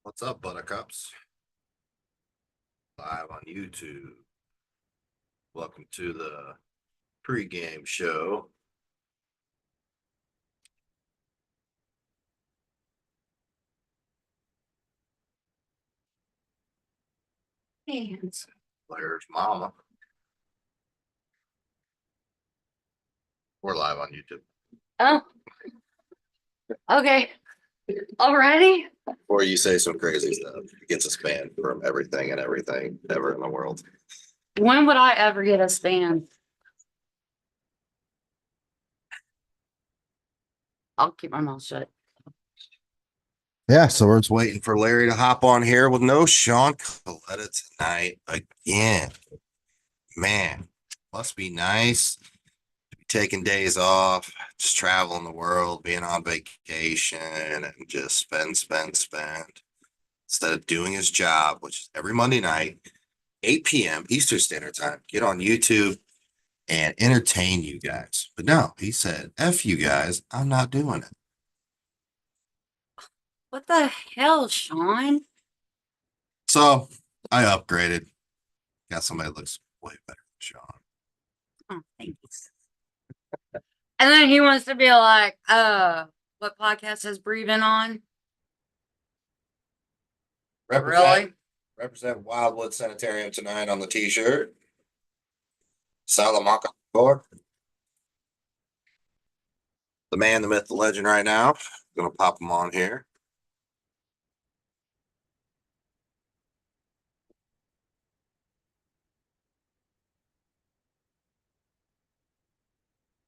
What's up, Buttercups? Live on YouTube. Welcome to the pregame show. Hands. There's Mama. We're live on YouTube. Oh, okay. Alrighty. Before you say some crazy stuff, it gets us banned from everything and everything ever in the world. When would I ever get a span? I'll keep my mouth shut. Yeah, so we're just waiting for Larry to hop on here with no Sean Coletta tonight again. Man, must be nice to be taking days off, just traveling the world, being on vacation, and just spend. Instead of doing his job, which is every Monday night, 8 p.m. Eastern Standard Time, get on YouTube and entertain you guys. But no, he said, F you guys, I'm not doing it. What the hell, Sean? So I upgraded. Got somebody that looks way better than Sean. Oh, thanks. And then he wants to be like, what podcast has Bree been on? Really? Represent Wildwood Sanitarium tonight on the t-shirt. Salamanca. The man, the myth, the legend right now. Gonna pop him on here.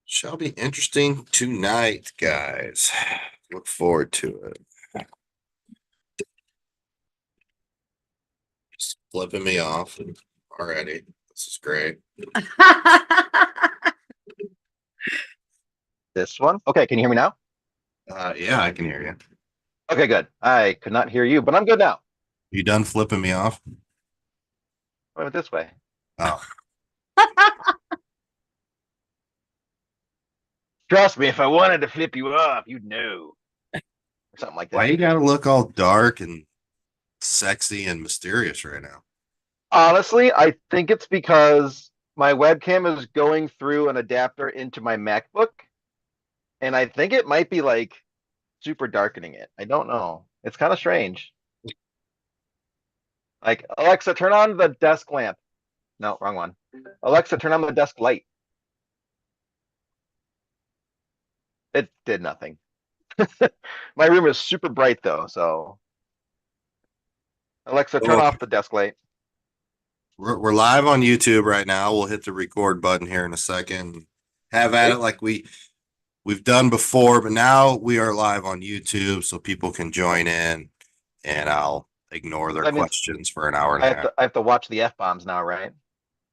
Shall be interesting tonight, guys. Look forward to it. Just flipping me off already. This is great. This one? Okay, can you hear me now? Yeah, I can hear you. Okay, good. I could not hear you, but I'm good now. You done flipping me off? I went this way. Oh, Trust me, if I wanted to flip you off, you'd know. Or something like why that. you gotta look all dark and sexy and mysterious right now? Honestly, I think it's because my webcam is going through an adapter into my MacBook, and I think it might be like super darkening it. I don't know. It's kind of strange. Like, Alexa, turn on the desk lamp. No, wrong one. Alexa, turn on the desk light. It did nothing. My room is super bright though, so Alexa, turn off the desk light. We're live on YouTube right now. We'll hit the record button here in a second. Have at it like we've done before, but now we are live on YouTube so people can join in and I'll ignore their questions for an hour and a half. I have to watch the F-bombs now, right?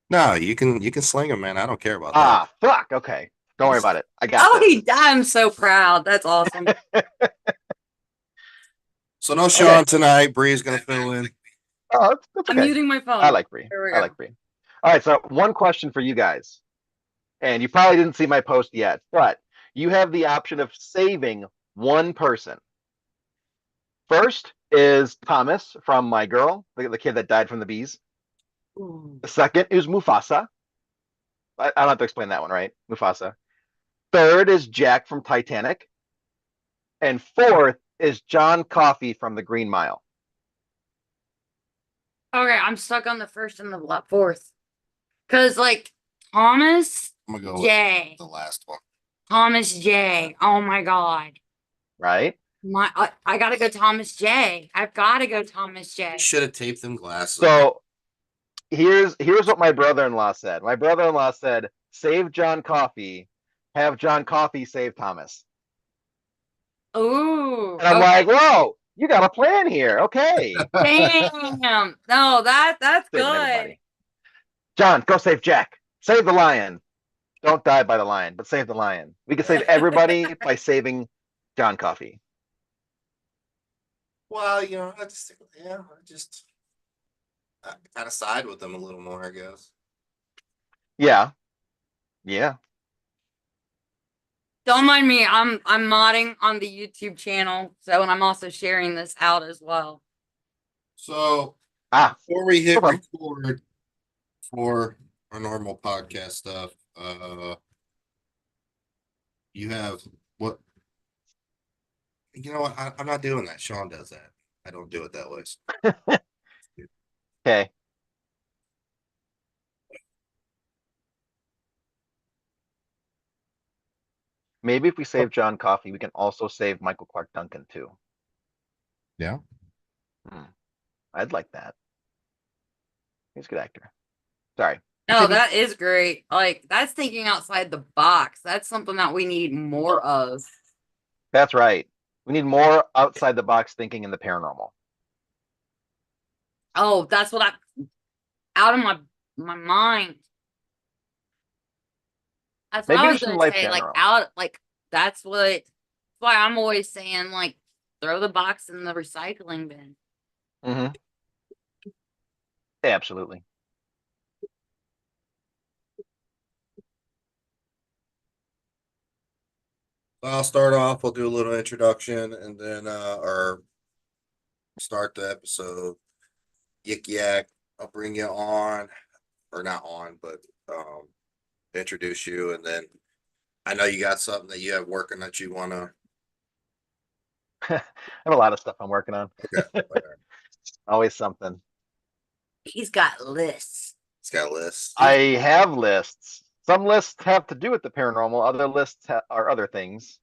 No, you can sling them, man. I don't care about that. Ah, fuck. Okay. Don't worry about it. I got Oh, this. I'm so proud. That's awesome. So no Sean tonight. Bree's gonna fill in. Oh, that's okay. I'm muting my phone. I like Bree. I like Bree. All right, so one question for you guys. And you probably didn't see my post yet, but you have the option of saving one person. First is Thomas from My Girl, the kid that died from the bees. Ooh. The second is Mufasa. I don't have to explain that one, right? Mufasa. Third is Jack from Titanic. And fourth is John Coffey from The Green Mile. Okay, I'm stuck on the first and the fourth. Because, like, Thomas I'm gonna go J. with the last one. Thomas J. Oh my God. Right? I gotta go Thomas J. I've gotta go Thomas J. Should have taped them glasses. So here's what my brother-in-law said. My brother-in-law said, save John Coffey, have John Coffey save Thomas. Ooh. And I'm like, whoa, you got a plan here. Okay. Damn. No, that's good. Everybody. John, go save Jack. Save the lion. Don't die by the lion, but save the lion. We can save everybody by saving John Coffey. Well, I kind of side with them a little more, I guess. Yeah. Yeah. Don't mind me. I'm modding on the YouTube channel, so and I'm also sharing this out as well. So Ah, before we no hit problem. record for our normal podcast stuff, you have what? You know what? I'm not doing that. Sean does that. I don't do it that way. Okay. Maybe if we save John Coffey, we can also save Michael Clark Duncan too. Yeah. Hmm, I'd like that. He's a good actor. Sorry. No, Continue. that is great. Like, that's thinking outside the box. That's something that we need more of. That's right. We need more outside the box thinking in the paranormal. Oh, that's what out of my mind. That's what I Maybe was just in gonna life say. Like general. out, like that's why I'm always saying like throw the box in the recycling bin. Hmm. Absolutely. I'll start off. We'll do a little introduction and then or start the episode. Yik yak. I'll bring you on, or not on, but um introduce you, and then I know you got something that you have working that you want to. I have a lot of stuff I'm working on. Okay, whatever. Always something. He's got lists. It's got a list. I have lists. Some lists have to do with the paranormal. Other lists are other things.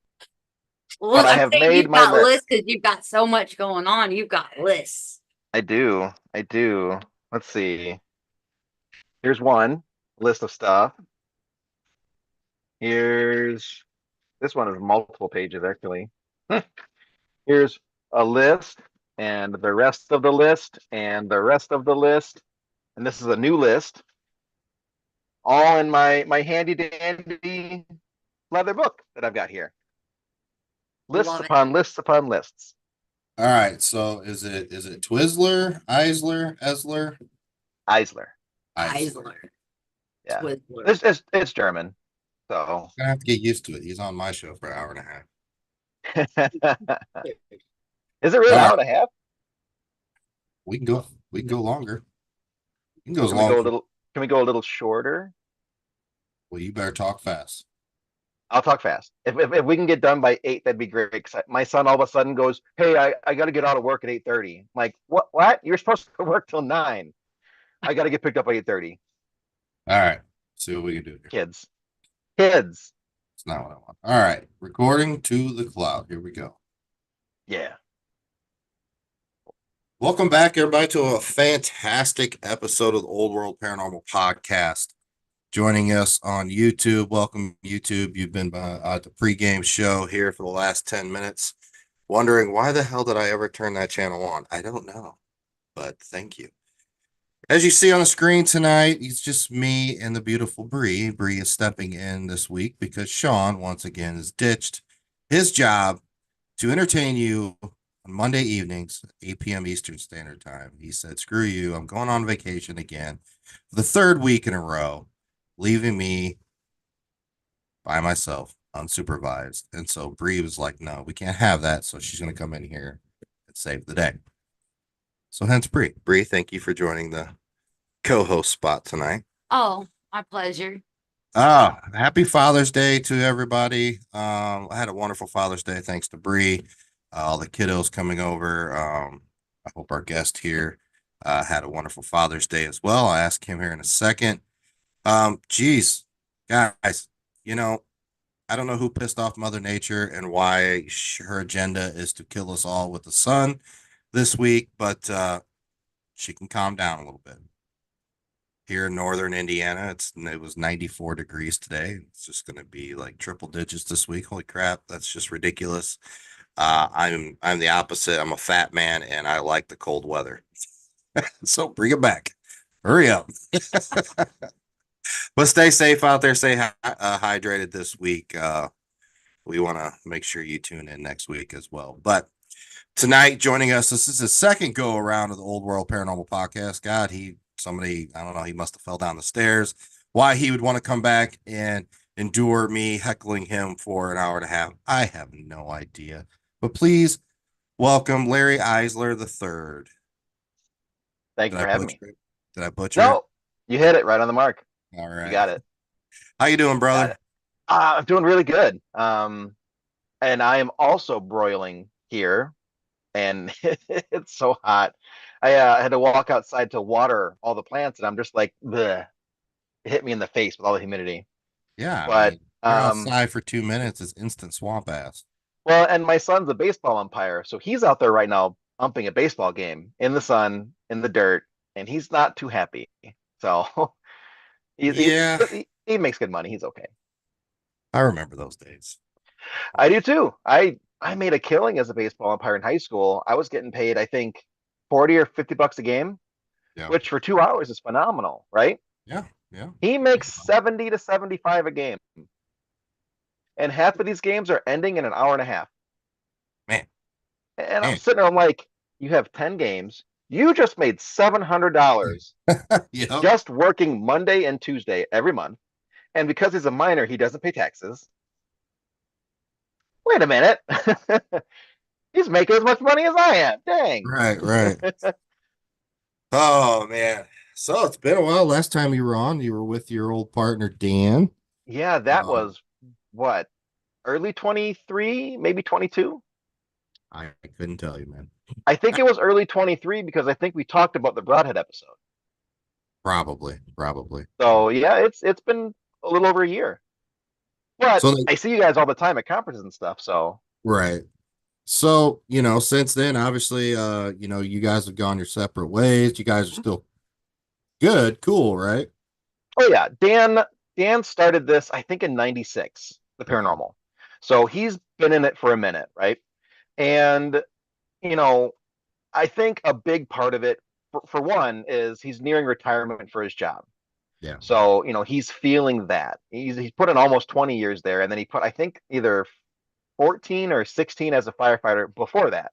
Well, But I I'm have saying made you've my got lists list. because you've got so much going on. You've got lists. I do. I do. Let's see. Here's one list of stuff. Here's this one is multiple pages actually. Here's a list and the rest of the list and the rest of the list. And this is a new list, all in my handy dandy leather book that I've got here. Lists Love it. upon lists upon lists. All right. So is it Twizzler, Eisler, Esler, Eisler. Eisler? Eisler, Yeah. Twizzler. It's German. So I have to get used to it. He's on my show for an hour and a half. is it really All an right. hour and a half? We can go. We can go longer. You can go Well, as long as. can we go a little shorter? Well, you better talk fast. I'll talk fast. If we can get done by 8, that'd be great. 'Cause my son all of a sudden goes, "Hey, I got to get out of work at 8:30." I'm like, what? You're supposed to work till 9. I got to get picked up by 8:30. All right. See what we can do here. Kids. Kids. It's not what I want. All right. Recording to the cloud. Here we go. Yeah. Welcome back, everybody, to a fantastic episode of the Old World Paranormal Podcast. Joining us on YouTube. Welcome, YouTube. You've been at the pregame show here for the last 10 minutes. Wondering why the hell did I ever turn that channel on? I don't know, but thank you. As you see on the screen tonight, it's just me and the beautiful Bree. Bree is stepping in this week because Sean, once again, has ditched his job to entertain you on Monday evenings, 8 p.m. Eastern Standard Time. He said, screw you. I'm going on vacation again for the third week in a row, leaving me by myself, unsupervised. And so Bree was like, no, we can't have that. So she's going to come in here and save the day. So hence Bree. Bree, thank you for joining the co-host spot tonight. Oh, my pleasure. Happy Father's Day to everybody. I had a wonderful Father's Day thanks to Bree. All the kiddos coming over. I hope our guest here had a wonderful Father's Day as well. I'll ask him here in a second. Geez, guys, you know, I don't know who pissed off Mother Nature and why her agenda is to kill us all with the sun this week, but she can calm down a little bit. Here in northern Indiana, it was 94 degrees today. It's just going to be like triple digits this week. Holy crap, that's just ridiculous. I'm the opposite. I'm a fat man and I like the cold weather. So bring it back. Hurry up. But stay safe out there. Stay hydrated this week. We want to make sure you tune in next week as well. But tonight, joining us, this is his second go around of the Old World Paranormal Podcast. God, I don't know, he must have fell down the stairs. Why he would want to come back and endure me heckling him for an hour and a half, I have no idea. But please welcome Larry Eissler III. Thank you Did I for having me. butcher it? Did I butcher it? No, you hit it right on the mark. All You right. got it. How you doing, Got brother? it. I'm doing really good. And I am also broiling here, and it's so hot. I had to walk outside to water all the plants, and I'm just like, bleh. It hit me in the face with all the humidity. Yeah, I But mean, you're outside for 2 minutes, it's instant swamp ass. well, and my son's a baseball umpire, so he's out there right now umping a baseball game in the sun, in the dirt, and he's not too happy. So Yeah, he makes good money. He's okay. I remember those days. I do too. I made a killing as a baseball umpire in high school. I was getting paid, I think, 40 or 50 bucks a game, Yeah, which for 2 hours is phenomenal, right? yeah, yeah. He makes 70 to 75 a game, and half of these games are ending in an hour and a half. Man, And I'm man. sitting there, I'm like, you have 10 games. You just made $700 Yep. just working Monday and Tuesday every month. And because he's a minor, he doesn't pay taxes. Wait a minute. He's making as much money as I am. Dang. Right, right. Oh man. So it's been a while. Last time you were on, you were with your old partner Dan. Yeah, that Um, was what, early 23, maybe 22? I couldn't tell you, man. I think it was early 23 because I think we talked about the Broadhead episode. Probably, probably. So yeah, it's been a little over a year. But So like, I see you guys all the time at conferences and stuff. So right. So, since then, obviously, you guys have gone your separate ways. You guys are still good, cool, right? oh yeah, Dan started this I think in 96, the Okay. paranormal. So he's been in it for a minute, right? And you know, I think a big part of it for one is he's nearing retirement for his job. Yeah. So, he's feeling that. He's put in almost 20 years there and then he put I think either 14 or 16 as a firefighter before that.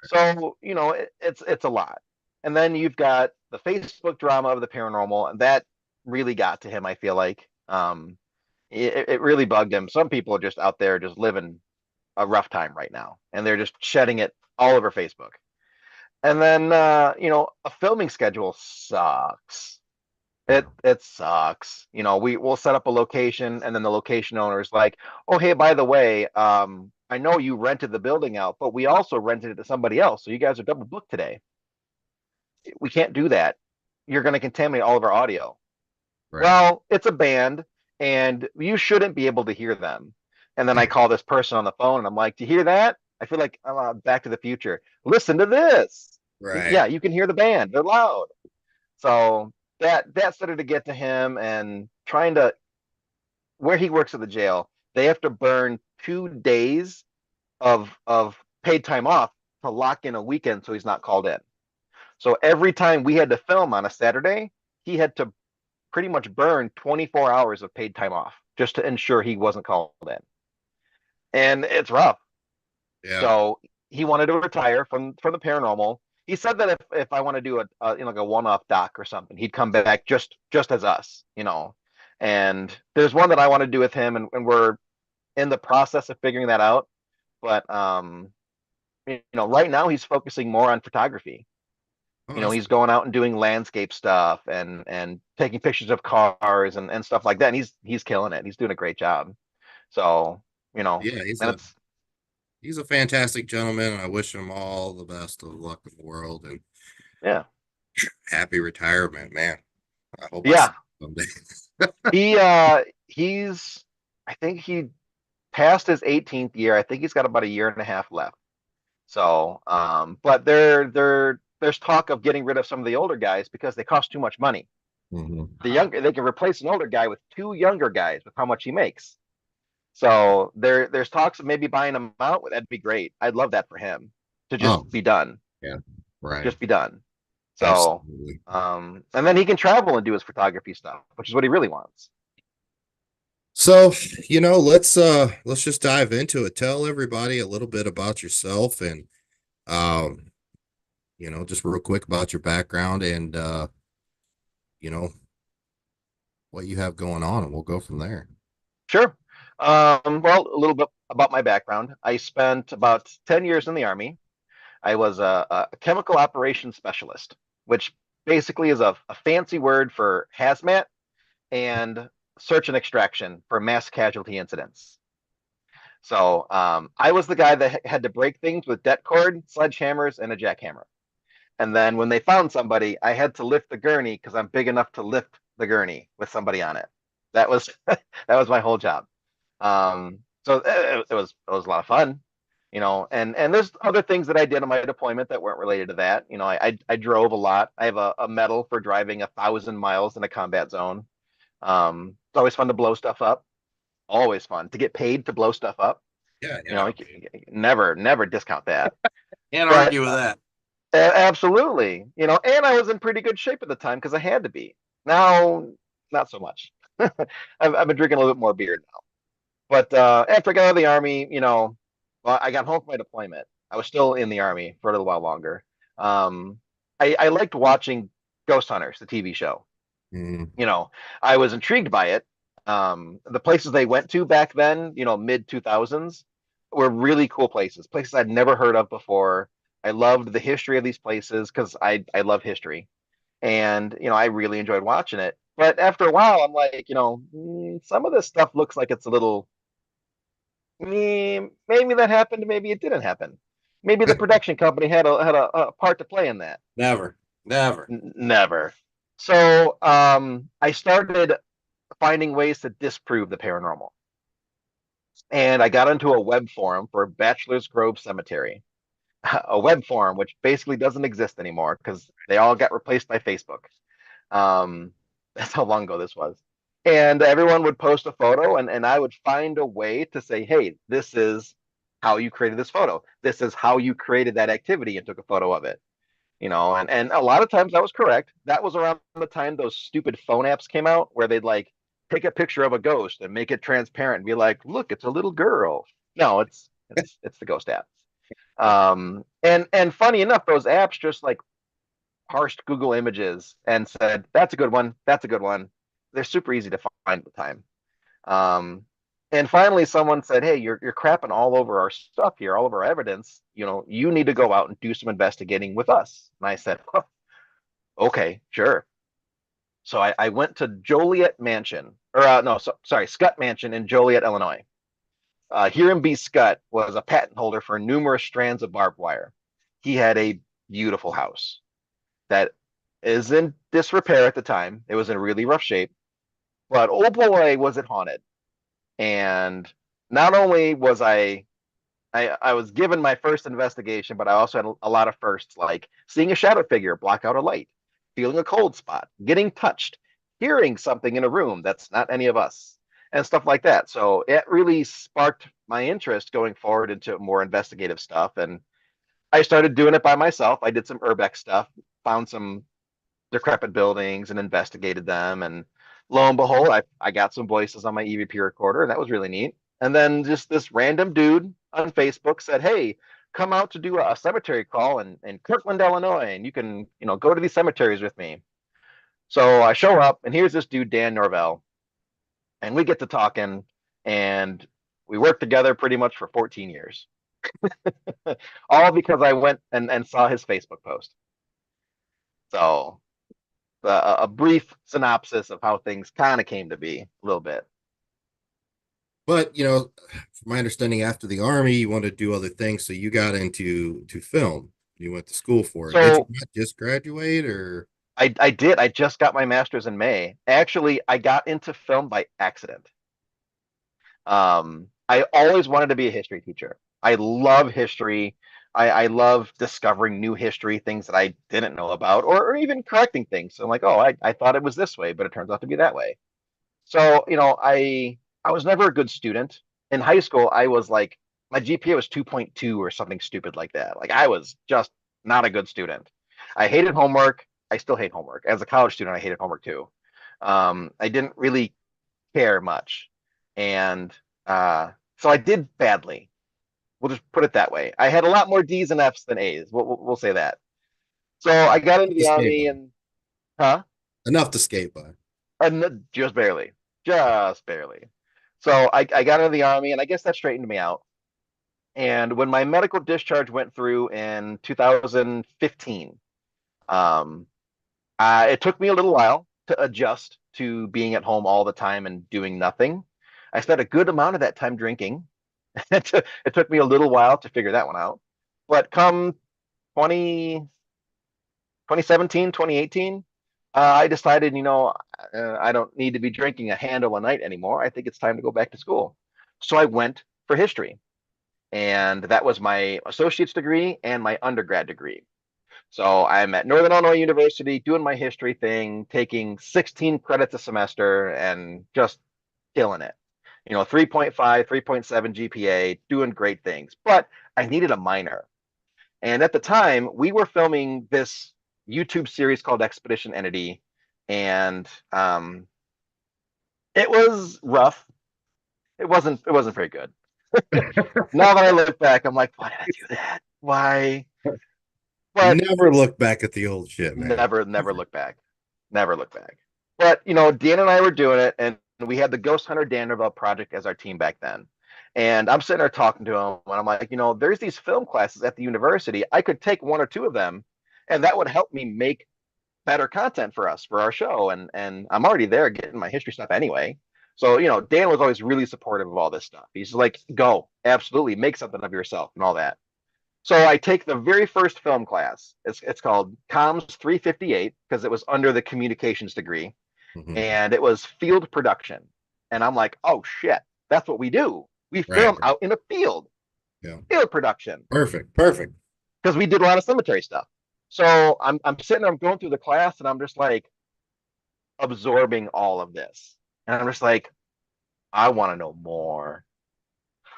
So, it's a lot. And then you've got the Facebook drama of the paranormal, and that really got to him, I feel like. It really bugged him. Some people are just out there just living a rough time right now, and they're just shedding it all over Facebook. And then, a filming schedule sucks. Yeah. It sucks. We'll set up a location, and then the location owner is like, "Oh, hey, by the way, I know you rented the building out, but we also rented it to somebody else, so you guys are double booked today. We can't do that. You're going to contaminate all of our audio." Right. Well, it's a band, and you shouldn't be able to hear them. And then I call this person on the phone, and I'm like, "Do you hear that? I feel like I'm Back to the Future. Listen to this." Right. Yeah, you can hear the band. They're loud. So that started to get to him, and trying to where he works at the jail, they have to burn 2 days of paid time off to lock in a weekend so he's not called in. So every time we had to film on a Saturday, he had to pretty much burn 24 hours of paid time off just to ensure he wasn't called in. And it's rough. Yeah. So he wanted to retire from the paranormal. He said that if I want to do like a one-off doc or something, he'd come back just as us. And there's one that I want to do with him, and we're in the process of figuring that out. But right now he's focusing more on photography. Oh, that's He's going out and doing landscape stuff and taking pictures of cars and stuff like that. And he's killing it. He's doing a great job. So, yeah, and it's he's a fantastic gentleman, and I wish him all the best of luck in the world and yeah. happy retirement, man. I hope I see Yeah. him someday. He's I think he passed his 18th year. I think he's got about a year and a half left. So, but there's talk of getting rid of some of the older guys because they cost too much money. They can replace an older guy with two younger guys with how much he makes. So there's talks of maybe buying him out. That'd be great. I'd love that for him to just Oh, be done. yeah, right. Just be done. So, Absolutely. and then he can travel and do his photography stuff, which is what he really wants. So, let's just dive into it. Tell everybody a little bit about yourself and um, just real quick about your background and you know, what you have going on, and we'll go from there. Sure. Well, a little bit about my background. I spent about 10 years in the Army. I was a chemical operations specialist. which basically is a fancy word for hazmat and search and extraction for mass casualty incidents. So I was the guy that had to break things with det cord, sledgehammers, and a jackhammer. And then when they found somebody, I had to lift the gurney because I'm big enough to lift the gurney with somebody on it. That was that was my whole job. So it was a lot of fun, and there's other things that I did on my deployment that weren't related to that. I drove a lot. I have a medal for driving 1,000 miles in a combat zone. It's always fun to blow stuff up. Always fun to get paid to blow stuff up. Yeah, You know, never discount that. can't But argue with that. absolutely, and I was in pretty good shape at the time because I had to be. Now, not so much. I've been drinking a little bit more beer now. But after I got out of the army, well, I got home from my deployment. I was still in the army for a little while longer. Um, I liked watching Ghost Hunters, the TV show. Mm. I was intrigued by it. The places they went to back then, mid 2000s, were really cool places I'd never heard of before. I loved the history of these places because I love history, and I really enjoyed watching it. But after a while, I'm like, some of this stuff looks like it's a little. Maybe that happened, maybe it didn't happen. Maybe the production company had a part to play in that. Never, never. Never. So I started finding ways to disprove the paranormal. And I got into a web forum for Bachelor's Grove Cemetery, a web forum which basically doesn't exist anymore because they all got replaced by Facebook. Um, that's how long ago this was. And everyone would post a photo, and I would find a way to say, hey, this is how you created this photo. This is how you created that activity and took a photo of it. And a lot of times that was correct. That was around the time those stupid phone apps came out where they'd like take a picture of a ghost and make it transparent and be like, look, it's a little girl. No, it's the ghost app. And funny enough, those apps just like parsed Google Images and said, that's a good one. That's a good one. They're super easy to find at the time. Um, and finally, someone said, hey, you're crapping all over our stuff here, all of our evidence. You need to go out and do some investigating with us. And I said, huh, okay, sure. So I went to Joliet Mansion, or no, sorry, Scott Mansion in Joliet, Illinois. Hiram B. Scott was a patent holder for numerous strands of barbed wire. He had a beautiful house that is in disrepair at the time. It was in really rough shape, but oh boy, was it haunted. And not only was I was given my first investigation, but I also had a lot of firsts, like seeing a shadow figure block out a light, feeling a cold spot, getting touched, hearing something in a room that's not any of us, and stuff like that. So it really sparked my interest going forward into more investigative stuff. And I started doing it by myself. I did some urbex stuff, found some decrepit buildings and investigated them. And lo and behold, I got some voices on my EVP recorder, and that was really neat. And then just this random dude on Facebook said, hey, come out to do a cemetery crawl in Kirkland, Illinois, and you can, go to these cemeteries with me. So I show up, and here's this dude, Dan Norvell, and we get to talking, and we worked together pretty much for 14 years. All because I went and saw his Facebook post. So a brief synopsis of how things kind of came to be a little bit. But from my understanding, after the army, you wanted to do other things, so you got into film. You went to school for it. Did you So not just graduate, or? I did. I just got my master's in May. Actually, I got into film by accident. I always wanted to be a history teacher. I love history. I love discovering new history, things that I didn't know about, or even correcting things. So I'm like, oh, I thought it was this way, but it turns out to be that way. So, I was never a good student. In high school, I was like, my GPA was 2.2 or something stupid like that. Like I was just not a good student. I hated homework. I still hate homework. As a college student, I hated homework too. I didn't really care much. And so I did badly. We'll just put it that way. I had a lot more D's and F's than A's. We'll say that. So I got into the Escape army by. and, huh? Enough to skate by. Just barely, just barely. So I got into the army, and I guess that straightened me out. And when my medical discharge went through in 2015, It took me a little while to adjust to being at home all the time and doing nothing. I spent a good amount of that time drinking. It took me a little while to figure that one out. But come 20, 2017, 2018, I decided, I don't need to be drinking a handle a night anymore. I think it's time to go back to school. So I went for history, and that was my associate's degree and my undergrad degree. So I'm at Northern Illinois University doing my history thing, taking 16 credits a semester and just killing it. 3.5, 3.7 GPA, doing great things. But I needed a minor. And at the time, we were filming this YouTube series called Expedition Entity, and it was rough. It wasn't very good. Now that I look back, I'm like, why did I do that? Why? But Never look back at the old shit, man. never look back. Never look back. But Dan and I were doing it, and we had the Ghost Hunter Dannerville project as our team back then. And I'm sitting there talking to him, and I'm like, there's these film classes at the university. I could take one or two of them, and that would help me make better content for us for our show. And I'm already there getting my history stuff anyway. So, Dan was always really supportive of all this stuff. He's like, go, absolutely, make something of yourself and all that. So I take the very first film class. It's called Comms 358 because it was under the communications degree, Mhm. and it was field production. And I'm like, oh shit, that's what we do. We Right, film right. out in a field, Yeah. field production, Perfect. because we did a lot of cemetery stuff. So I'm sitting there, I'm going through the class, and I'm just like absorbing all of this, and I'm just like, I want to know more.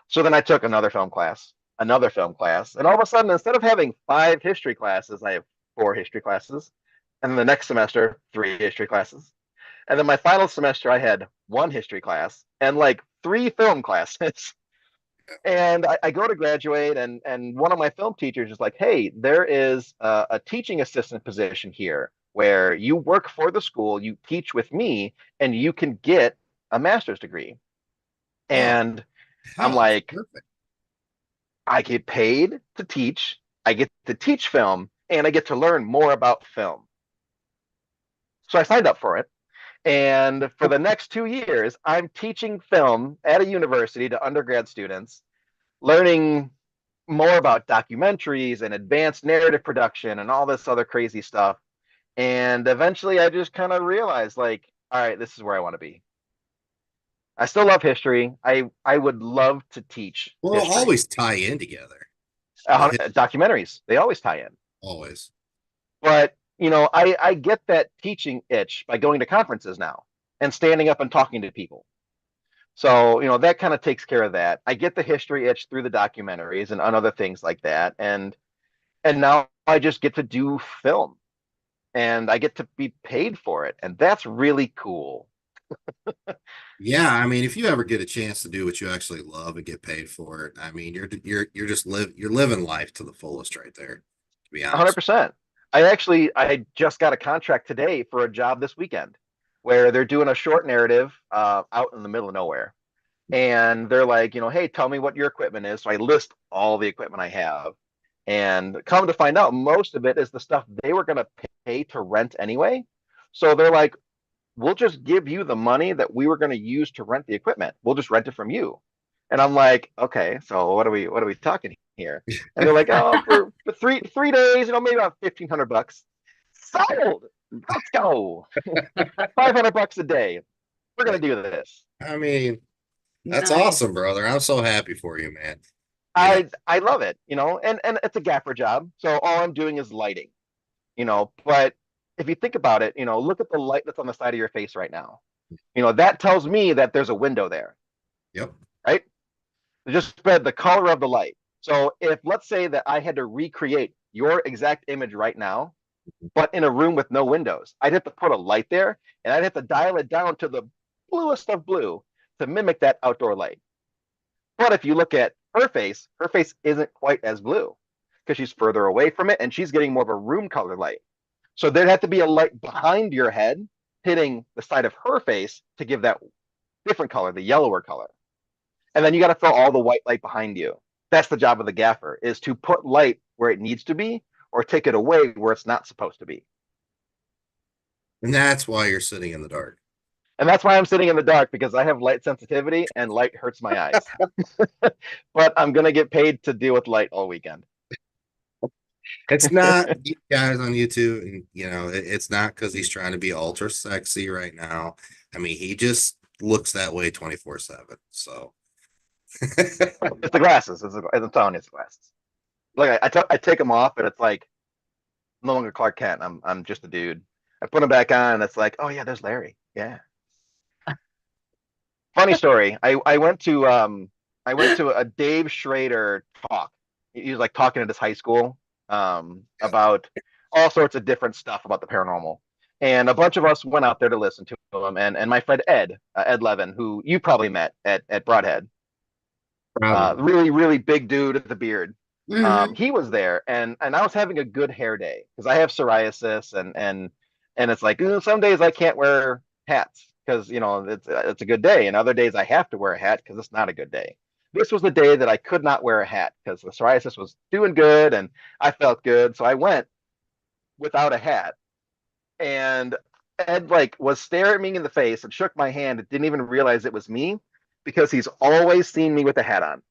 So then I took another film class, and all of a sudden, instead of having 5 history classes, I have 4 history classes. And then the next semester, 3 history classes. And then my final semester, I had 1 history class and like 3 film classes. And I go to graduate, and one of my film teachers is like, hey, there is a teaching assistant position here where you work for the school, you teach with me, and you can get a master's degree. Oh, And I'm hell, that's like, perfect. I get paid to teach, I get to teach film, and I get to learn more about film. So I signed up for it. And for the next 2 years, I'm teaching film at a university to undergrad students, learning more about documentaries and advanced narrative production and all this other crazy stuff. And eventually I just kind of realized, like, all right, this is where I want to be. I still love history. I would love to teach Well, they'll history. always tie in together. The hit, Documentaries, they always tie in. always. But I get that teaching itch by going to conferences now and standing up and talking to people. So, that kind of takes care of that. I get the history itch through the documentaries and on other things like that. And now I just get to do film, and I get to be paid for it. And that's really cool. Yeah, I mean, if you ever get a chance to do what you actually love and get paid for it, I mean, you're just you're living life to the fullest right there, to be honest. 100%. I just got a contract today for a job this weekend where they're doing a short narrative out in the middle of nowhere. And they're like, hey, tell me what your equipment is. So I list all the equipment I have. And come to find out, most of it is the stuff they were going to pay to rent anyway. So they're like, we'll just give you the money that we were going to use to rent the equipment. We'll just rent it from you. And I'm like, okay, so what are we talking here? And they're like, oh, for 3 days, maybe about $1,500. Sold. Let's go. $500 a day. We're gonna Like, do this. I mean, that's Nice. awesome, brother. I'm so happy for you, man. You know, I love it, and it's a gaffer job. So all I'm doing is lighting, but if you think about it, look at the light that's on the side of your face right now. That tells me that there's a window there, yep. right? Just spread the color of the light. So if let's say that I had to recreate your exact image right now, but in a room with no windows, I'd have to put a light there, and I'd have to dial it down to the bluest of blue to mimic that outdoor light. But if you look at her face isn't quite as blue because she's further away from it and she's getting more of a room color light. So there'd have to be a light behind your head hitting the side of her face to give that different color, the yellower color. And then you got to throw all the white light behind you. That's the job of the gaffer, is to put light where it needs to be or take it away where it's not supposed to be. And that's why you're sitting in the dark. And that's why I'm sitting in the dark, because I have light sensitivity and light hurts my eyes. But I'm gonna get paid to deal with light all weekend. It's not you guys on YouTube, and it's not because he's trying to be ultra sexy right now. I mean, he just looks that way 24/7. So It's the glasses. I'm telling you, it's the glasses. Like I take them off, and it's like no longer Clark Kent. I'm just a dude. I put them back on, and it's like, oh yeah, there's Larry. Yeah. Funny story. I went to a Dave Schrader talk. He was like talking at his high school about all sorts of different stuff about the paranormal. And a bunch of us went out there to listen to him. And my friend Ed Levin, who you probably met at Broadhead, probably. really, really big dude with the beard. Mhm. He was there, and I was having a good hair day because I have psoriasis, and it's like some days I can't wear hats because it's a good day, and other days I have to wear a hat because it's not a good day. This was the day that I could not wear a hat because the psoriasis was doing good and I felt good, so I went without a hat. And Ed like was staring me in the face and shook my hand and didn't even realize it was me because he's always seen me with a hat on.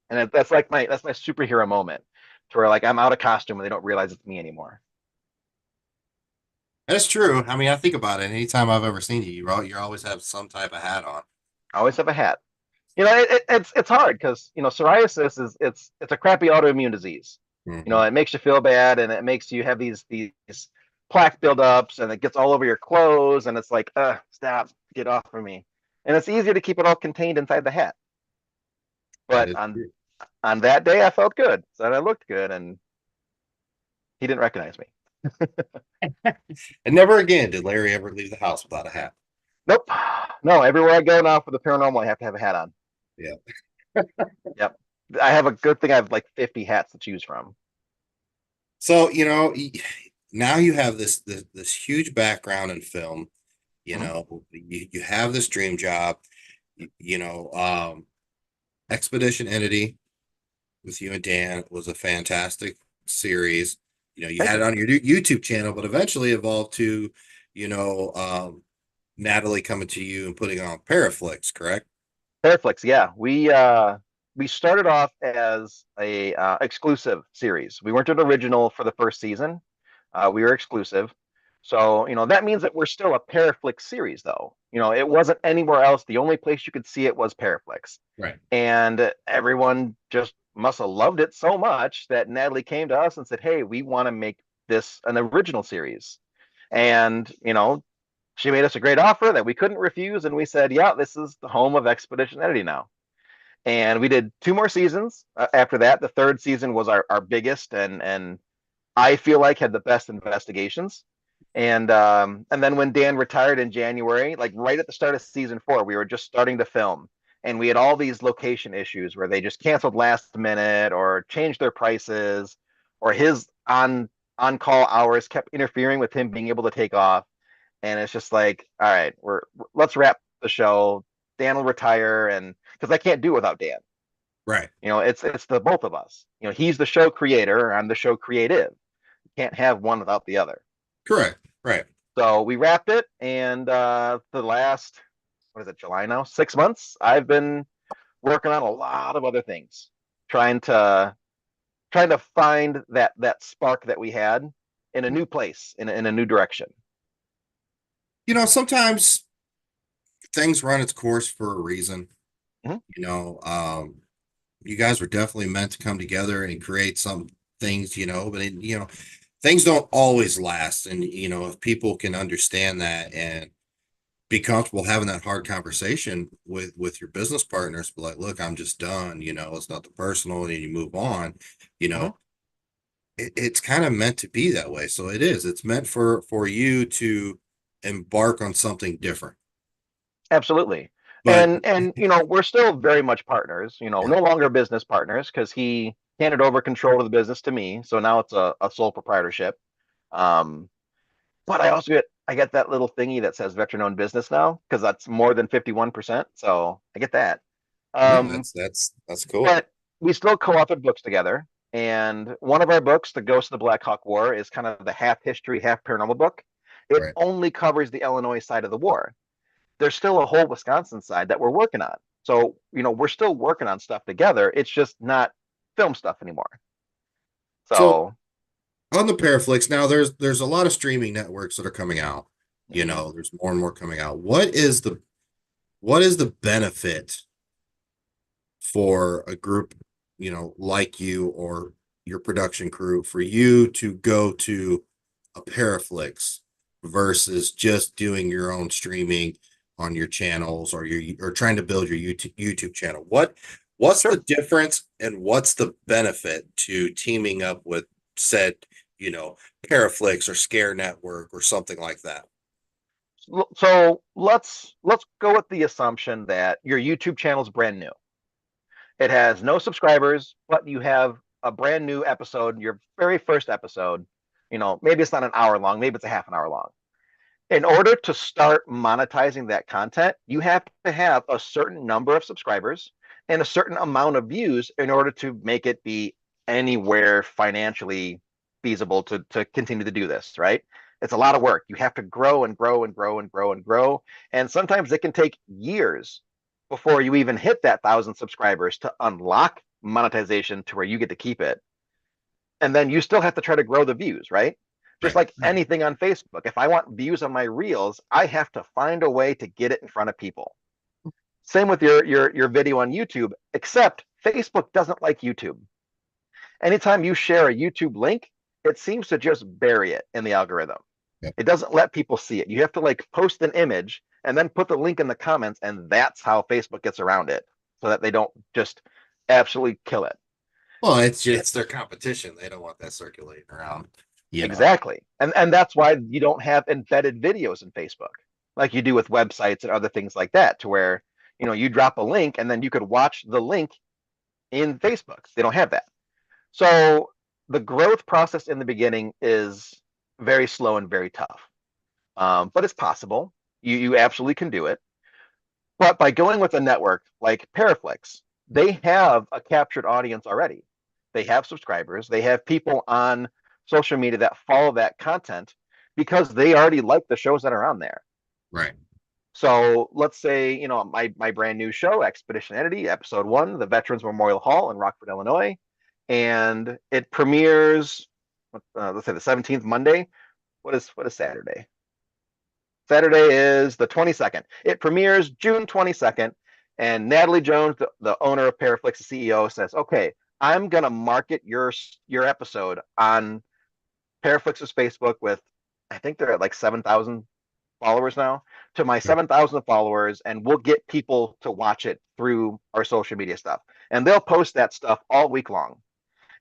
And that's like my superhero moment to where like I'm out of costume and they don't realize it's me anymore. That's true. I mean, I think about it. Anytime I've ever seen you, you always have some type of hat on. I always have a hat. It's hard because psoriasis is it's a crappy autoimmune disease. Hmm. It makes you feel bad and it makes you have these plaque buildups and it gets all over your clothes and it's like, stop, get off of me. And it's easier to keep it all contained inside the hat. That But is true. on that day, I felt good, so I looked good, and he didn't recognize me. And never again did Larry ever leave the house without a hat. Nope, no. Everywhere I go now for the paranormal, I have to have a hat on. Yeah. Yep, I have a good thing. I have like 50 hats to choose from. So, now you have this huge background in film. Mhm. You have this dream job. Expedition Entity with you and Dan was a fantastic series. You Thank had you. it on your YouTube channel, but eventually evolved to, you know, um, Natalie coming to you and putting on Paraflix, correct? Paraflix, yeah. We started off as a exclusive series. We weren't an original for the first season. We were exclusive. So, that means that we're still a Paraflix series, though. It wasn't anywhere else. The only place you could see it was Paraflix. Right. And everyone just must have loved it so much that Natalie came to us and said, hey, we want to make this an original series. And, she made us a great offer that we couldn't refuse. And we said, yeah, this is the home of Expedition Entity now. And we did two more seasons after that. The third season was our biggest and I feel like had the best investigations. And then when Dan retired in January, like right at the start of season 4, we were just starting to film, and we had all these location issues where they just canceled last minute or changed their prices, or his on call hours kept interfering with him being able to take off. And it's just like, all right, let's wrap the show. Dan will retire, and because I can't do it without Dan. Right. It's the both of us. He's the show creator, I'm the show creative. Can't have one without the other. Correct. Right. So we wrapped it, and the last, what is it, July now? 6 months. I've been working on a lot of other things, trying to find that spark that we had in a new place, in a new direction. Sometimes things run its course for a reason. Mhm. You know, you guys were definitely meant to come together and create some things, but things don't always last. And, if people can understand that and be comfortable having that hard conversation with your business partners, but like, look, I'm just done, it's not the personal, and you move on, you Mhm. know, it's kind of meant to be that way. So it is. It's meant for you to embark on something different. Absolutely. But And we're still very much partners, yeah, no longer business partners because he handed over control of the business to me. So now it's a sole proprietorship. Um, but I get that little thingy that says veteran owned business now because that's more than 51%. So I get that. no, Um, that's cool. but we still co-authored books together. And one of our books, The Ghost of the Black Hawk War, is kind of the half history, half paranormal book. It Right. only covers the Illinois side of the war. There's still a whole Wisconsin side that we're working on. So, we're still working on stuff together. It's just not film stuff anymore. So So, on the Paraflix now, there's a lot of streaming networks that are coming out. mhm. There's more and more coming out. What is the benefit for a group, like you or your production crew, for you to go to a Paraflix versus just doing your own streaming on your channels or trying to build your YouTube channel? What's the Sure. difference and what's the benefit to teaming up with said, you know, Paraflix or Scare Network or something like that? So let's go with the assumption that your YouTube channel is brand new. It has no subscribers, but you have a brand new episode, your very first episode. Maybe it's not an hour long, maybe it's a half an hour long. In order to start monetizing that content, you have to have a certain number of subscribers and a certain amount of views in order to make it be anywhere financially feasible to continue to do this, right? It's a lot of work. You have to grow and grow and grow and grow and grow. And sometimes it can take years before you even hit that 1,000 subscribers to unlock monetization to where you get to keep it. And then you still have to try to grow the views, right? Just Right. like anything on Facebook. If I want views on my reels, I have to find a way to get it in front of people. Same with your video on YouTube, except Facebook doesn't like YouTube. Anytime you share a YouTube link, it seems to just bury it in the algorithm. Yep. It doesn't let people see it. You have to like post an image and then put the link in the comments, and that's how Facebook gets around it so that they don't just absolutely kill it. Well, it's their competition. They don't want that circulating around, you know. Exactly. And that's why you don't have embedded videos in Facebook like you do with websites and other things like that, to where, you drop a link and then you could watch the link in Facebook. They don't have that. So the growth process in the beginning is very slow and very tough. But it's possible. You absolutely can do it. But by going with a network like Paraflix, they have a captured audience already. They have subscribers. They have people on social media that follow that content because they already like the shows that are on there. Right. So let's say, my brand new show, Expedition Entity, episode 1, the Veterans Memorial Hall in Rockford, Illinois, and it premieres, let's say the 17th, Monday. What is Saturday? Saturday is the 22nd. It premieres June 22nd, and Natalie Jones, the owner of Paraflix, the CEO, says, "Okay, I'm gonna market your episode on Paraflix's Facebook with, I think they're at like 7,000 followers now, to my 7,000 followers, and we'll get people to watch it through our social media stuff." And they'll post that stuff all week long.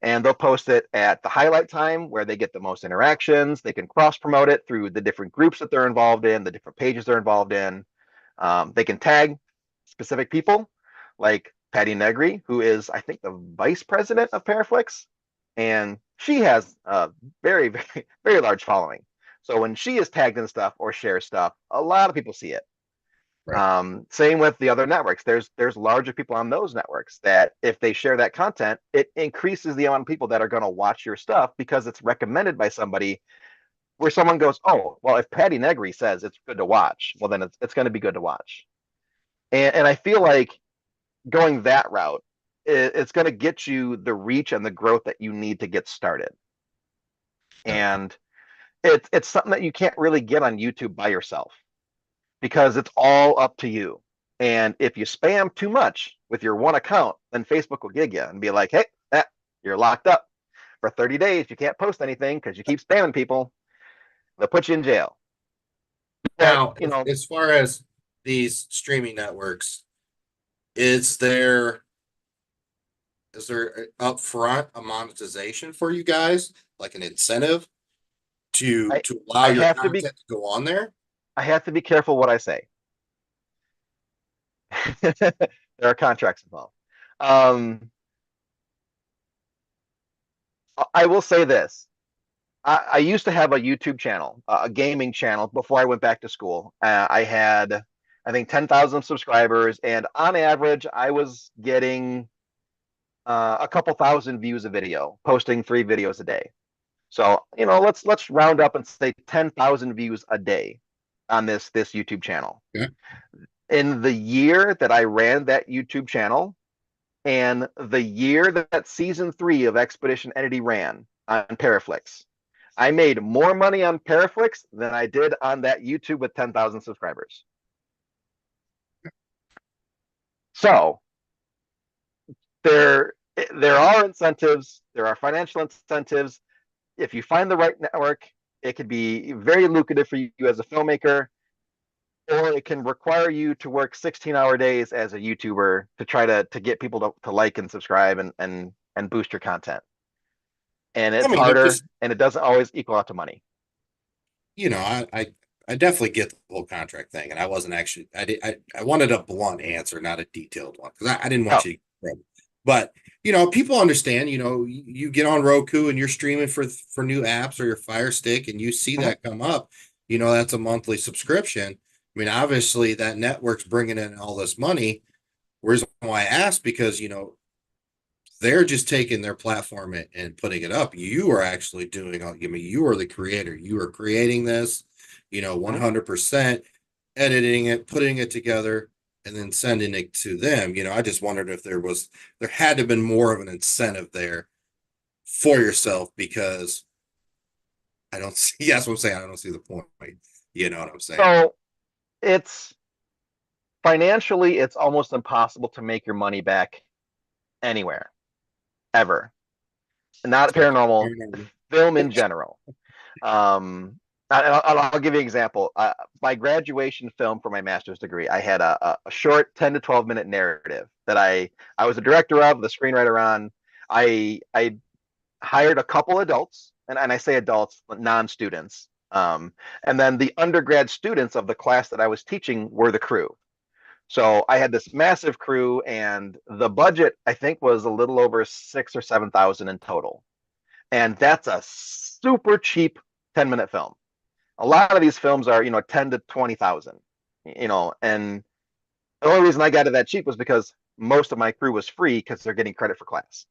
And they'll post it at the highlight time where they get the most interactions. They can cross promote it through the different groups that they're involved in, the different pages they're involved in. They can tag specific people like Patty Negri, who is, I think, the vice president of Paraflix. And she has a very, very, very large following. So when she is tagged in stuff or shares stuff, a lot of people see it. Right. Same with the other networks. There's larger people on those networks that if they share that content, it increases the amount of people that are going to watch your stuff because it's recommended by somebody, where someone goes, "Oh, well, if Patty Negri says it's good to watch, well, then it's going to be good to watch." And I feel like going that route, it's going to get you the reach and the growth that you need to get started. Okay. And it's something that you can't really get on YouTube by yourself, because it's all up to you. And if you spam too much with your one account, then Facebook will gig you and be like, "Hey, you're locked up for 30 days. You can't post anything because you keep spamming people. They'll put you in jail." But, Now, as far as these streaming networks, is there is there upfront a monetization for you guys, like an incentive to I, to allow I your have to be content to go on there? I have to be careful what I say. There are contracts involved. Um, I will say this. I used to have a YouTube channel, a gaming channel, before I went back to school. I had, I think, 10,000 subscribers, and on average, I was getting a couple thousand views a video, posting 3 videos a day. So, let's round up and say 10,000 views a day on this YouTube channel. Okay. In the year that I ran that YouTube channel and the year that season 3 of Expedition Entity ran on Paraflix, I made more money on Paraflix than I did on that YouTube with 10,000 subscribers. So there are incentives, there are financial incentives. If you find the right network, it could be very lucrative for you as a filmmaker, or it can require you to work 16-hour days as a YouTuber to try to get people to like and subscribe and boost your content. And I it's mean, it harder just, and it doesn't always equal out to money. I definitely get the whole contract thing, and I wasn't actually, I wanted a blunt answer, not a detailed one, because I didn't want Oh, you to, but people understand, you get on Roku and you're streaming for new apps or your Fire Stick, and you see mhm. that come up, that's a monthly subscription. I mean, obviously that network's bringing in all this money. Reason why I asked, because they're just taking their platform and putting it up. You are actually doing, I mean, you are the creator. You are creating this, 100%, editing it, putting it together, and then sending it to them. I just wondered if there had to have been more of an incentive there for yourself, because I don't see, that's what I'm saying. I don't see the point. You know what I'm saying? So it's financially, it's almost impossible to make your money back anywhere, ever. Not paranormal, film in general. Um, I'll give you an example. My graduation film for my master's degree, I had a short 10 to 12 minute narrative that I was the director of, the screenwriter on. I hired a couple adults, and I say adults, non-students. And then the undergrad students of the class that I was teaching were the crew. So I had this massive crew, and the budget I think was a little over 6 or 7 thousand in total, and that's a super cheap 10-minute film. A lot of these films are 10 to 20,000, and the only reason I got it that cheap was because most of my crew was free because they're getting credit for class.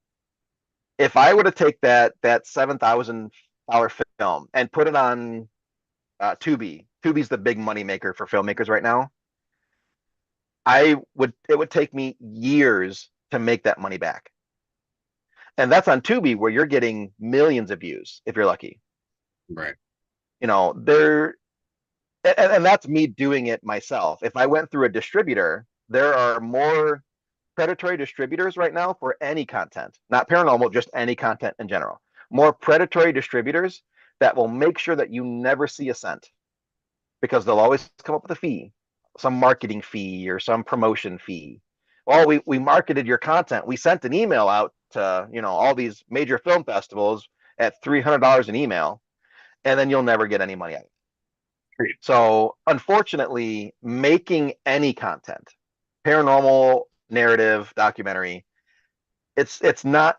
If I were to take that $7,000 film and put it on Tubi's the big money maker for filmmakers right now. It would take me years to make that money back. And that's on Tubi, where you're getting millions of views if you're lucky. Right. There, and that's me doing it myself. If I went through a distributor, there are more predatory distributors right now for any content, not paranormal, just any content in general. More predatory distributors that will make sure that you never see a cent, because they'll always come up with a fee, some marketing fee or some promotion fee. Well, we marketed your content. We sent an email out to all these major film festivals at $300 an email, and then you'll never get any money out of it. So unfortunately, making any content, paranormal, narrative, documentary, it's not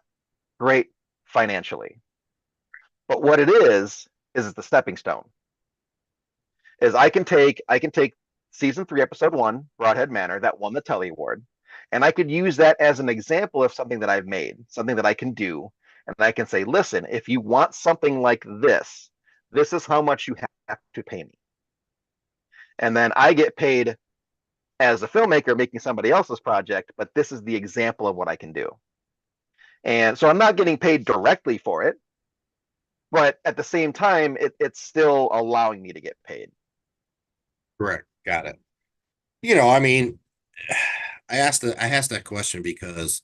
great financially. But what it is the stepping stone. Is I can take season 3, episode 1, Broadhead Manor, that won the Telly Award, and I could use that as an example of something that I've made, something that I can do, and I can say, listen, if you want something like this is how much you have to pay me. And then I get paid as a filmmaker making somebody else's project, but this is the example of what I can do. And so I'm not getting paid directly for it, but at the same time, it's still allowing me to get paid. Correct. Got it. I mean, I asked that question because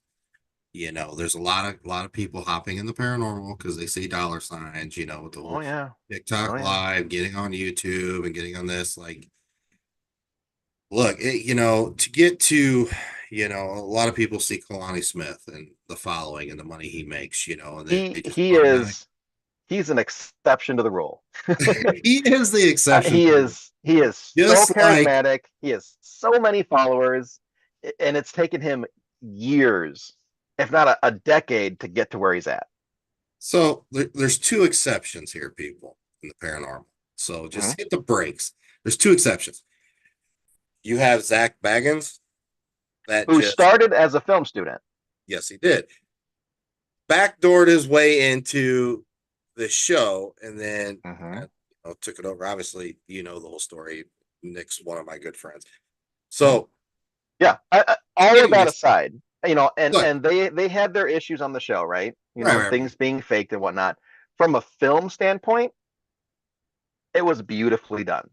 there's a lot of people hopping in the paranormal because they see dollar signs, with the Oh whole yeah. Oh TikTok yeah. live, getting on YouTube and getting on this. Like, look, to get to, a lot of people see Kalani Smith and the following and the money he makes, and they He just he automatic. is he's an exception to the rule. He is the exception he to the rule. is he is so Just like, charismatic. He has so many followers, and it's taken him years, if not a decade, to get to where he's at. so there's two exceptions here, people, in the paranormal. So Mhm. just hit the brakes. There's two exceptions. You have Zach Baggins that Who just, started as a film student. yes, he did, backdoored his way into this show, and then Mhm. took it over. Obviously, you know the whole story. Nick's one of my good friends. Mhm. So Yeah, all of that anyways, aside, and look, they had their issues on the show, right? right, right, right. Things being faked and whatnot. From a film standpoint, it was beautifully done,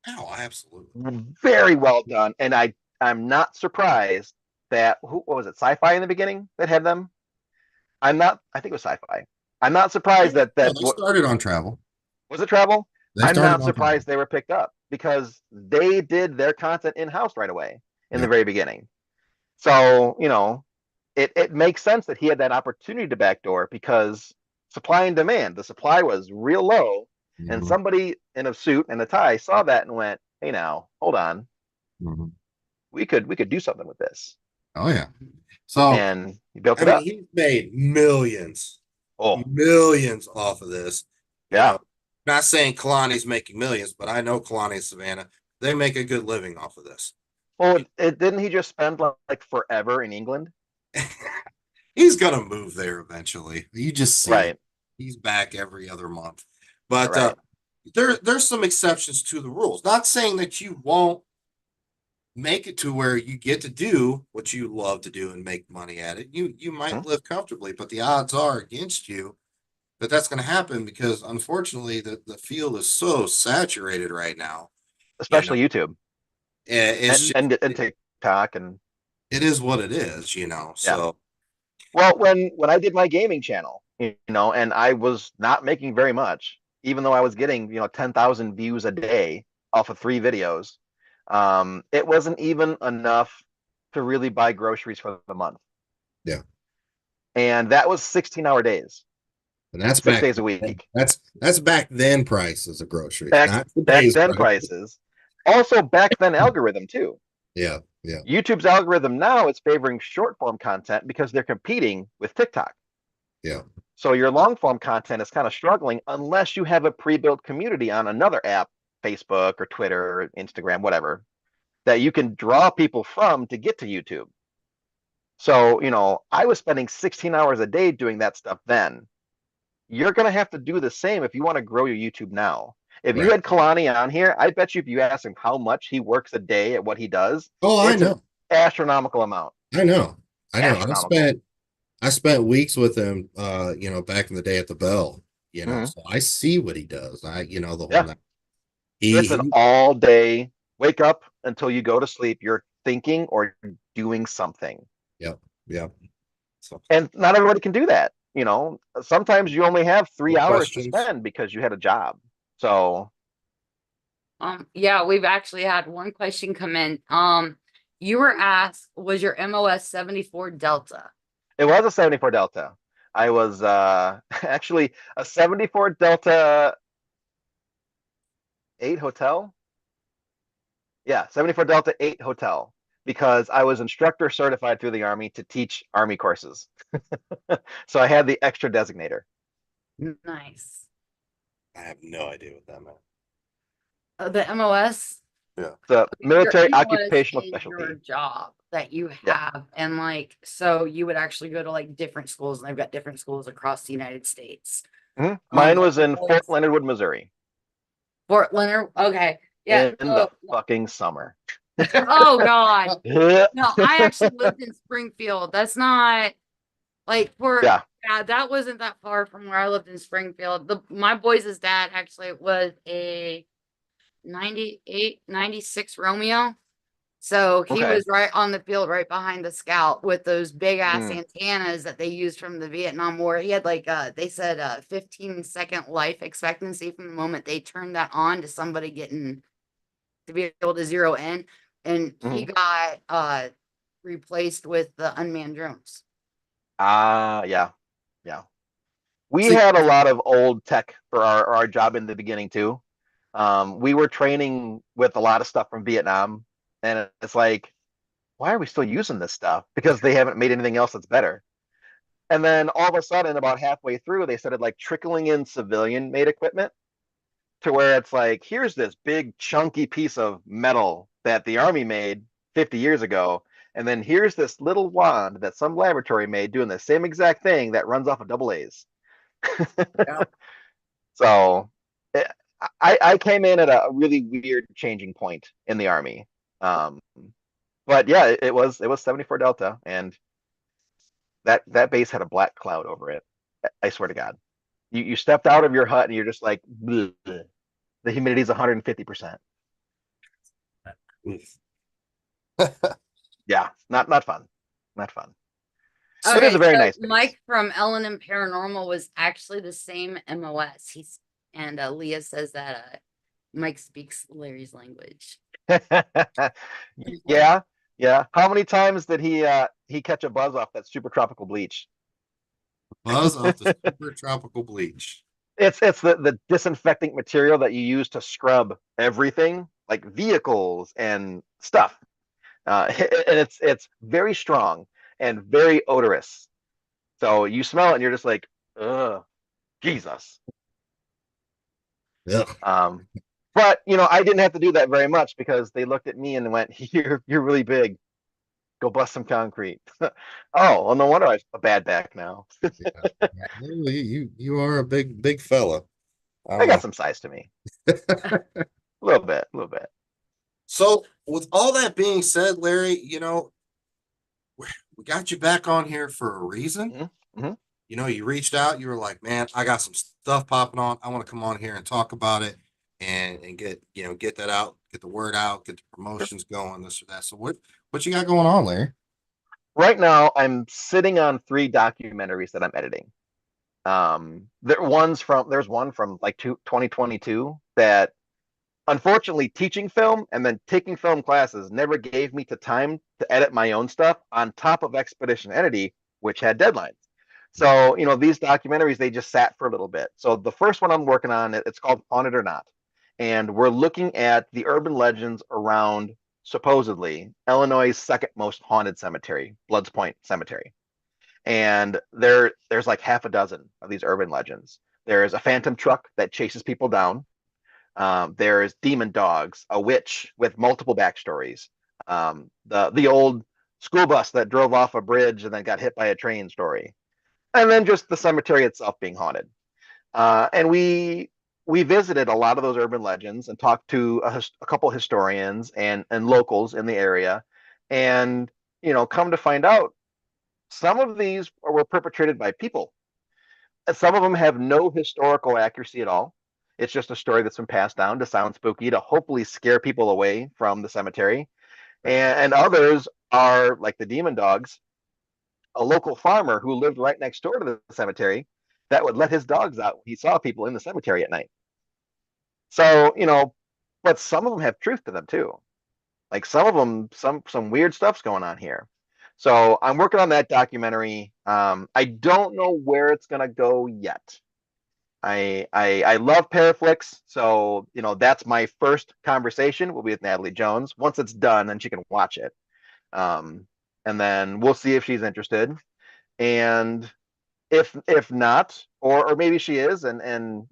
Oh, absolutely. very well done, and I'm not surprised that what was it, Sci-Fi in the beginning that had them? I'm not. I think it was Sci-Fi. I'm not surprised No, that they what started on travel. was it Travel? They I'm started not on travel. surprised they were picked up because they did their content in-house right away in the Yep. very beginning. So, it makes sense that he had that opportunity to backdoor because supply and demand, the supply was real low, and Mhm, somebody in a suit and a tie saw that and went, "Hey, now, hold on, mhm. we could do something with this," Oh yeah. So and he built I it mean, up. he's made millions, Oh, millions off of this. You yeah. know, not saying Kalani's making millions, but I know Kalani and Savannah, they make a good living off of this. Well, didn't he just spend like forever in England? He's gonna move there eventually. You just see it. Right, He's back every other month. But right. there's some exceptions to the rules. Not saying that you won't make it to where you get to do what you love to do and make money at it. You Hmm. might live comfortably, but the odds are against you that that's going to happen because unfortunately the field is so saturated right now. You know, Especially YouTube it's and just TikTok and it is what it is. You know, yeah. so Well, when I did my gaming channel, and I was not making very much, even though I was getting 10,000 views a day off of 3 videos, it wasn't even enough to really buy groceries for the month, yeah, and that was 16-hour days, and that's six back days a week. that's back then prices of groceries, Back not back today's then price. prices, also back then algorithm too. Yeah, yeah, YouTube's algorithm now is favoring short form content because they're competing with TikTok. yeah. So your long form content is kind of struggling unless you have a pre-built community on another app, Facebook or Twitter or Instagram, whatever, that you can draw people from to get to YouTube. So, I was spending 16 hours a day doing that stuff then. You're going to have to do the same if you want to grow your YouTube now. If you Right. had Kalani on here, I bet you if you ask him how much he works a day at what he does, Oh, I it's an know. astronomical amount. I know. I know. Astronomical. I spent weeks with him back in the day at the Bell, Mhm. so I see what he does. The whole Yeah. night. It's an He all day wake up until you go to sleep. You're thinking or doing something. yep, yep. So And not everybody can do that. Sometimes you only have three no hours to questions. spend because you had a job. So Yeah, we've actually had one question come in. You were asked, was your MOS 74 Delta? it was a 74 Delta. I was actually a 74 Delta 8 hotel. Yeah, 74 Delta 8 hotel because I was instructor certified through the Army to teach Army courses. So I had the extra designator. Nice. I have no idea what that meant. The MOS, Yeah. The your military MOS occupational is your specialty. job that you Yeah. have. And like, so you would actually go to like different schools, and they've got different schools across the United States. Mhm. Mine Like was your in Fort boys, Leonard Wood, Missouri Fort Leonard. Okay. Yeah. in the So, fucking summer. oh God. Yeah. No, I actually lived in Springfield. That's not like for yeah, that wasn't that far from where I lived in Springfield. My boys' dad actually was a 98, 96 Romeo. So he Okay. was right on the field, right behind the scout with those big ass Mm, antennas that they used from the Vietnam War. He had like they said 15-second life expectancy from the moment they turned that on to somebody getting to be able to zero in. And he mhm. got replaced with the unmanned drones. Yeah. Yeah. We See, had a lot of old tech for our job in the beginning too. We were training with a lot of stuff from Vietnam, and it's like, why are we still using this stuff? Because they haven't made anything else that's better. And then all of a sudden, about halfway through, they started like trickling in civilian made equipment to where it's like, here's this big chunky piece of metal that the army made 50 years ago. And then here's this little wand that some laboratory made doing the same exact thing that runs off of double A's. yeah. So eh, I came in at a really weird changing point in the Army. Um, but yeah, it was 74 Delta, and that base had a black cloud over it. I swear to God. You stepped out of your hut and you're just like, bleh, bleh. The humidity is 150%. Yeah, not fun. Not fun. But it's Okay, a very so nice base. Mike from Ellen and Paranormal was actually the same MOS. He's and Leah says that Mike speaks Larry's language. Yeah, yeah. How many times did he catch a buzz off that super tropical bleach? Buzz off the super tropical bleach. It's the disinfecting material that you use to scrub everything, like vehicles and stuff. And it's very strong and very odorous. So you smell it and you're just like, ugh, Jesus. Yeah. Um, but I didn't have to do that very much because they looked at me and went, "You're really big. Go bust some concrete." Oh, well, no wonder I have a bad back now. You are a big fella. I I don't got know. some size to me, a little bit, a little bit. So with all that being said, Larry, we got you back on here for a reason. Hmm. Hmm. You reached out, you were like, man, I got some stuff popping on. I want to come on here and talk about it and get that out, get the word out, get the Sure. promotions going, this or that. So what you got going on, Larry? Right now, I'm sitting on 3 documentaries that I'm editing. There's one from like 2022 that unfortunately teaching film and then taking film classes never gave me the time to edit my own stuff on top of Expedition Entity, which had deadlines. So, these documentaries, they just sat for a little bit. So the first one I'm working on, it's called Haunted or Not. And we're looking at the urban legends around supposedly Illinois' second most haunted cemetery, Bloods Point Cemetery. And there's like half a dozen of these urban legends. There's a phantom truck that chases people down. There's demon dogs, a witch with multiple backstories, the old school bus that drove off a bridge and then got hit by a train story, and then just the cemetery itself being haunted. And we visited a lot of those urban legends and talked to a couple historians and locals in the area, and come to find out some of these were perpetrated by people. Some of them have no historical accuracy at all. It's just a story that's been passed down to sound spooky to hopefully scare people away from the cemetery. And others are like the demon dogs, a local farmer who lived right next door to the cemetery that would let his dogs out when he saw people in the cemetery at night. So, but some of them have truth to them too. Like some of them, some weird stuff's going on here. So I'm working on that documentary. I don't know where it's gonna go yet. I love Paraflix, so that's my first conversation will be with Natalie Jones. Once it's done, then she can watch it, um, and then we'll see if she's interested. And if not, or maybe she is, and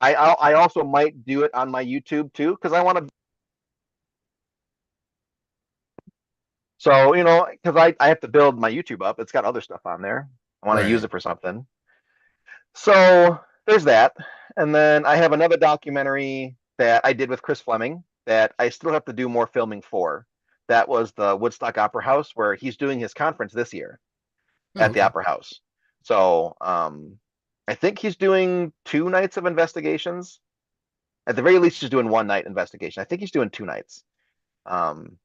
I also might do it on my YouTube too because I want to. So because I have to build my YouTube up. It's got other stuff on there. I want to use Right. it for something. So there's that. And then I have another documentary that I did with Chris Fleming that I still have to do more filming for. That was the Woodstock Opera House, where he's doing his conference this year Oh, at the okay. Opera House. So I think he's doing 2 nights of investigations. At the very least, he's doing 1 night investigation. I think he's doing 2 nights. Um,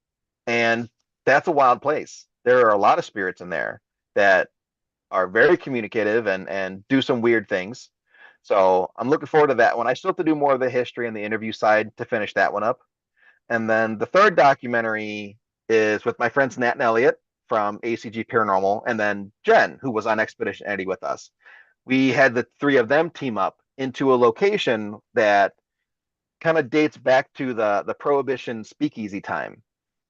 and that's a wild place. There are a lot of spirits in there that are very communicative and do some weird things. So I'm looking forward to that one. I still have to do more of the history and the interview side to finish that one up. And then the third documentary is with my friends Nat and Elliot from ACG Paranormal, and then Jen, who was on Expedition Eddie with us. We had the three of them team up into a location that kind of dates back to the Prohibition speakeasy time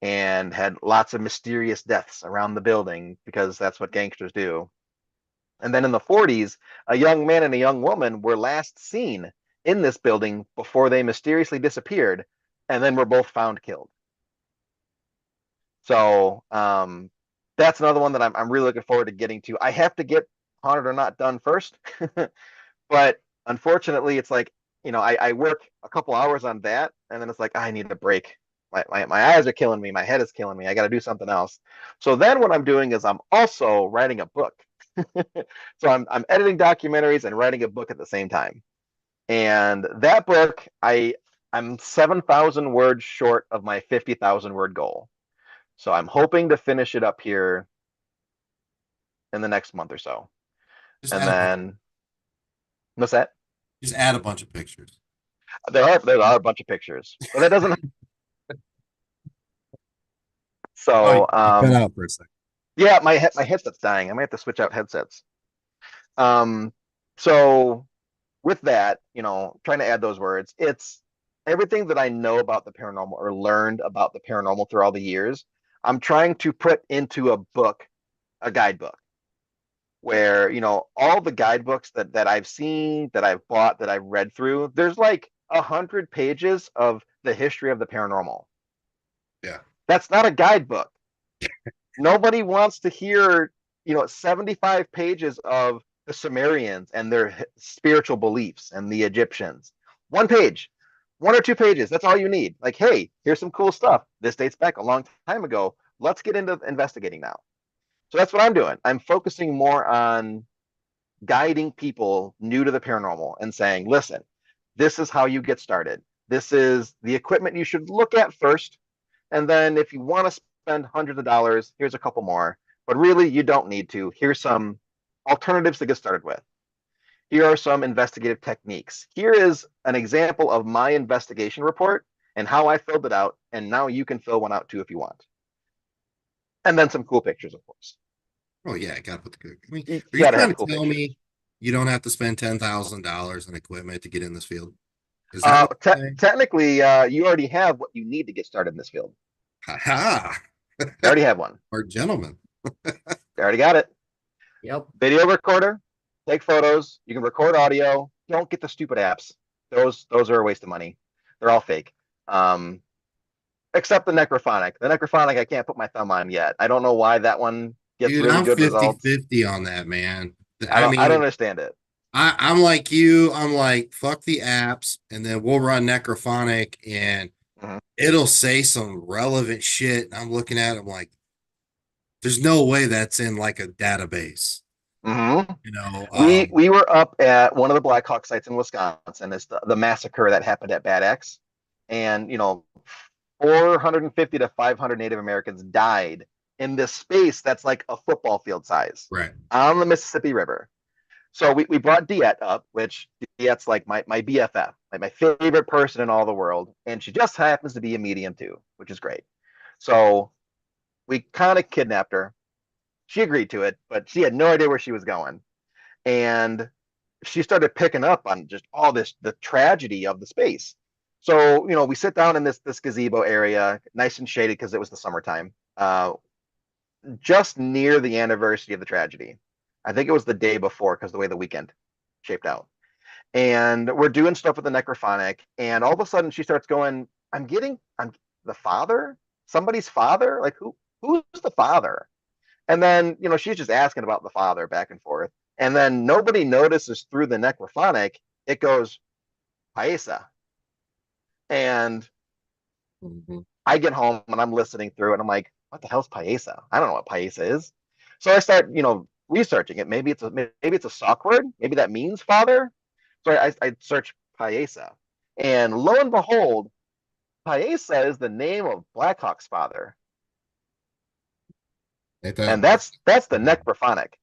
and had lots of mysterious deaths around the building because that's what gangsters do. And then in the 40s, a young man and a young woman were last seen in this building before they mysteriously disappeared and then were both found killed. So that's another one that I'm really looking forward to getting to. I have to get Haunted or Not done first, but unfortunately, it's like, I work a couple hours on that, and then it's like, I need a break. My eyes are killing me. My head is killing me. I got to do something else. So then what I'm doing is I'm also writing a book. So I'm editing documentaries and writing a book at the same time. And that book, I'm 7,000 words short of my 50,000 word goal. So I'm hoping to finish it up here in the next month or so. Just And add a bunch. then what's that? Just add a bunch of pictures. There are a bunch of pictures, but that doesn't. Oh, So you cut out for a second. yeah, my headset's dying. I might have to switch out headsets. Um, so with that, trying to add those words, it's everything that I know about the paranormal or learned about the paranormal through all the years. I'm trying to put into a book, a guidebook, where all the guidebooks that I've seen, that I've bought, that I've read through. There's like 100 pages of the history of the paranormal. Yeah. That's not a guidebook. Nobody wants to hear 75 pages of the Sumerians and their spiritual beliefs and the Egyptians. One page, 1 or 2 pages. That's all you need. Like, hey, here's some cool stuff. This dates back a long time ago. Let's get into investigating now. So that's what I'm doing. I'm focusing more on guiding people new to the paranormal and saying, listen, this is how you get started. This is the equipment you should look at first. And then if you want to spend hundreds of dollars, here's a couple more. But really, you don't need to. Here's some alternatives to get started with. Here are some investigative techniques. Here is an example of my investigation report and how I filled it out. And now you can fill one out too if you want. And then some cool pictures, of course. Oh yeah, I got to put the cook. I mean, You are you got to have trying the to cool tell pictures. me you don't have to spend $10,000 in equipment to get in this field? Is that what you're saying? Technically, you already have what you need to get started in this field. Ha ha! You already have one. Our gentlemen. You already got it. Yep. Video recorder, take photos. You can record audio. Don't get the stupid apps. Those are a waste of money. They're all fake. Um, except the necrophonic. The necrophonic I can't put my thumb on yet. I don't know why that one gets Dude, really I'm good results. 50-50 on that, man. I I don't mean, understand it. I'm like you. I'm like, fuck the apps, and then we'll run Necrophonic, and Mhm. it'll say some relevant shit. I'm looking at it, I'm like, there's no way that's in like a database. Mhm. You know, We were up at one of the Black Hawk sites in Wisconsin. It's the massacre that happened at Bad Axe, and 450 to 500 Native Americans died in this space that's like a football field size right. on the Mississippi River. So we brought Diet up, which Diet's like my BFF, like my favorite person in all the world, and she just happens to be a medium too, which is great. So we kind of kidnapped her. She agreed to it, but she had no idea where she was going, and she started picking up on just all the tragedy of the space. So we sit down in this gazebo area, nice and shaded because it was the summertime, just near the anniversary of the tragedy. I think it was the day before because the way the weekend shaped out. And we're doing stuff with the necrophonic, and all of a sudden she starts going, I'm the father, somebody's father, like who's the father? And then she's just asking about the father back and forth, and then nobody notices through the necrophonic it goes Paisa, and Mhm. I get home and I'm listening through it and I'm like, what the hell's Paisa? I don't know what Paisa is. So I start researching it. Maybe it's a sock word, maybe that means father. So I search Paisa, and lo and behold, Paisa is the name of Blackhawk's father, Ain't that and weird? that's the necrophonic.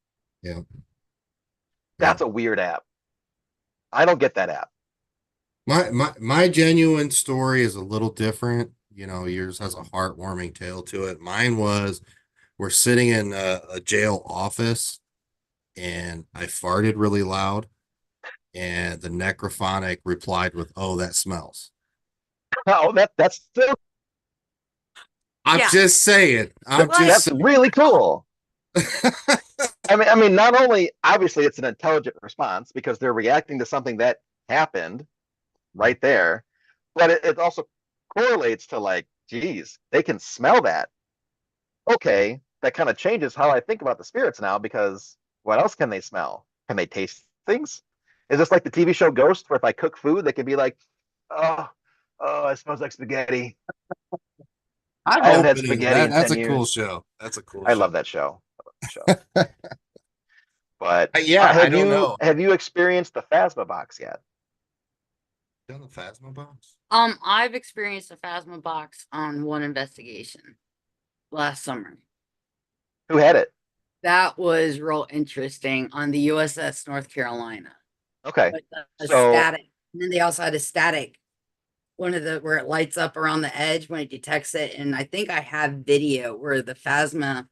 Yeah. Yeah. That's a weird app. I don't get that app. My genuine story is a little different. You know, yours has a heartwarming tale to it. Mine was we're sitting in a jail office and I farted really loud, and the necrophonic replied with, "Oh, that smells." Oh, that's still I'm Yeah. just saying. I'm just that's really cool. I mean, not only obviously it's an intelligent response because they're reacting to something that happened right there, but it also correlates to like, geez, they can smell that. Okay, that kind of changes how I think about the spirits now because what else can they smell? Can they taste things? Is this like the TV show Ghost, where if I cook food, they can be like, oh, it smells like spaghetti. I I haven't hope had it is. spaghetti in That's 10 a cool years. show. That's a cool I show. love that show. I love that show. But Yeah, I don't know. have you experienced the Phasma box yet? Done the Phasma box? I've experienced a Phasma box on one investigation last summer. Who had it? That was real interesting on the USS North Carolina. Okay. With a So, static. And then they also had a static, one of the where it lights up around the edge when it detects it. And I think I have video where the Phasma,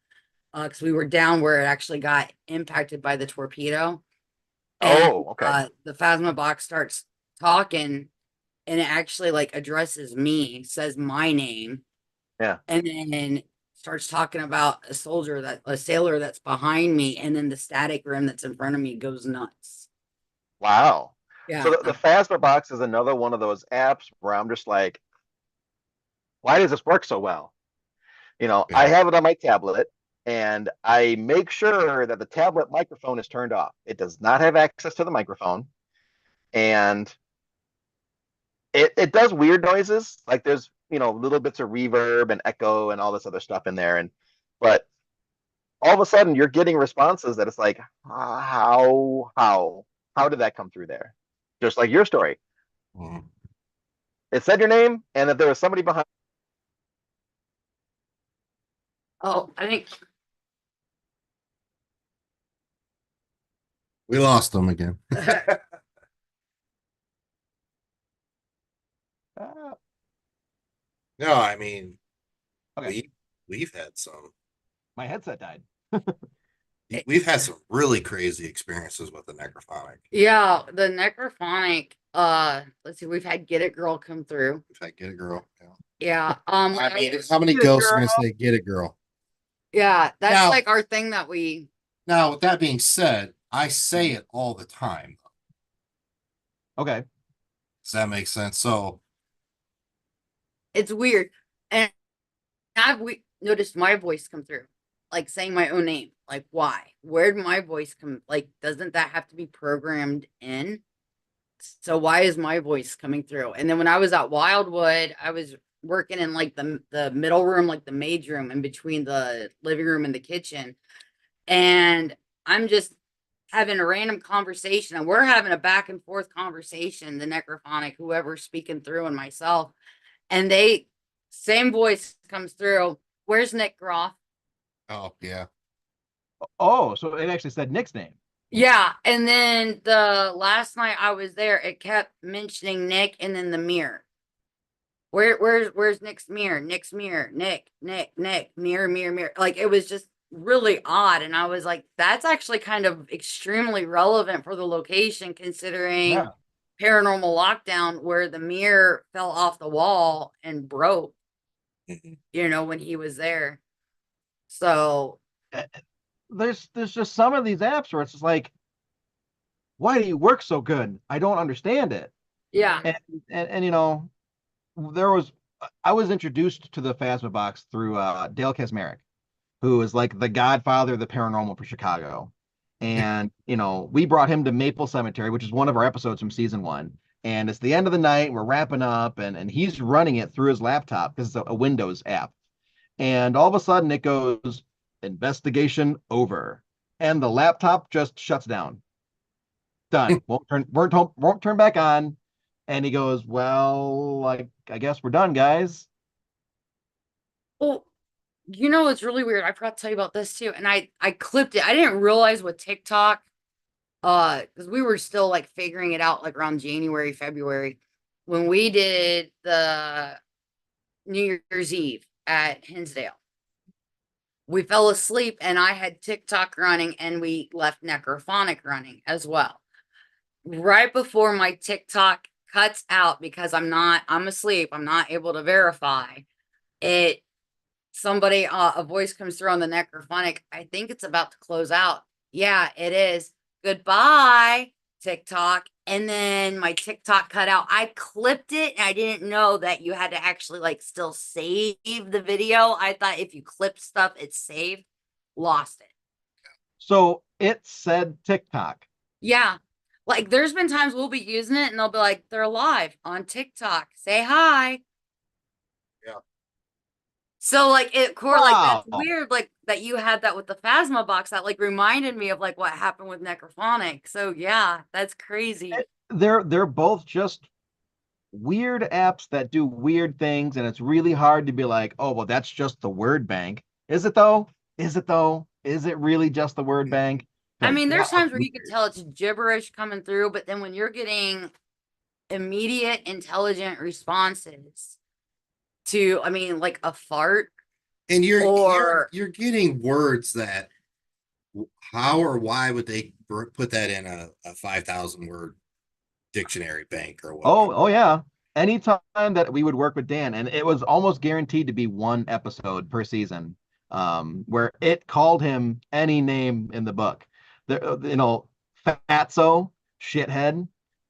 because we were down where it actually got impacted by the torpedo. And oh, okay. the Phasma box starts talking and it actually like addresses me, says my name, Yeah. and then starts talking about a sailor that's behind me, and then the static room that's in front of me goes nuts. Wow. So Yeah. the Phasma box is another one of those apps where I'm just like, why does this work so well? I Yeah. have it on my tablet and I make sure that the tablet microphone is turned off. It does not have access to the microphone. And it does weird noises. Like there's, little bits of reverb and echo and all this other stuff in there. But all of a sudden you're getting responses that it's like, how did that come through there? Just like your story. Mhm. It said your name and that there was somebody behind. Oh, I think We lost them again. Ah, No, I mean, okay, we've had some my headset died. we've had some really crazy experiences with the necrophonic. yeah, the necrophonic, let's see, we've had Get It Girl come through. If I get a girl. Yeah. Yeah. I mean, how many Get it, ghosts are gonna girl. say get it, girl? Yeah, that's Now, like our thing that we now with that being said, I say it all the time. Okay. Does that make sense? So it's weird. And we noticed my voice come through, like saying my own name. Like, why? Where did my voice come? Like, doesn't that have to be programmed in? So why is my voice coming through? And then when I was at Wildwood, I was working in like the middle room, like the maid's room in between the living room and the kitchen. And I'm just having a random conversation and we're having a back and forth conversation, the necrophonic, whoever's speaking through and myself. And they same voice comes through. Where's Nick Groff? oh yeah. Oh, so it actually said Nick's name. Yeah. And then the last night I was there, it kept mentioning Nick and then the mirror. Where's Nick's mirror? Nick's mirror, Nick, mirror, mirror, mirror. Like it was just really odd. And I was like, that's actually kind of extremely relevant for the location, considering Yeah. paranormal lockdown, where the mirror fell off the wall and broke, Mhm. when he was there. So There's just some of these apps where it's just like, why do you work so good? I don't understand it. yeah. And there was I was introduced to the Phasma box through Dale Kaczmarek, who is like the godfather of the paranormal for Chicago. And we brought him to Maple Cemetery, which is one of our episodes from season 1. And it's the end of the night, we're wrapping up, and he's running it through his laptop because it's a Windows app. And all of a sudden it goes, investigation over. And the laptop just shuts down. Done. Won't turn back on. And he goes, well, like, I guess we're done, guys. Well, it's really weird. I forgot to tell you about this too. And I clipped it. I didn't realize with TikTok, because we were still like figuring it out like around January, February, when we did the New Year's Eve at Hinsdale. We fell asleep and I had TikTok running and we left Necrophonic running as well. Right before my TikTok cuts out because I'm asleep, I'm not able to verify it. Somebody, a voice comes through on the necrophonic. I think it's about to close out. Yeah, it is. Goodbye, TikTok. And then my TikTok cut out. I clipped it and I didn't know that you had to actually like still save the video. I thought if you clip stuff, it's saved. Lost it. So it said TikTok. Yeah. Like there's been times we'll be using it and they'll be like, they're live on TikTok. Say hi. Yeah. So like like that's Wow. weird, like that you had that with the Phasma box. That like reminded me of like what happened with Necrophonic. So yeah, that's crazy. They're both just weird apps that do weird things, and it's really hard to be like, oh, well, that's just the word bank. Is it though? Is it though? Is it really just the word bank? I Because mean, that there's was times where you could weird. tell it's gibberish coming through, but then when you're getting immediate intelligent responses to, I mean, like a fart And or you're getting words that how or why would they put that in a 5,000 word dictionary bank or whatnot? Oh yeah. Anytime that we would work with Dan, and it was almost guaranteed to be one episode per season, where it called him any name in the book. There, fatso, shithead,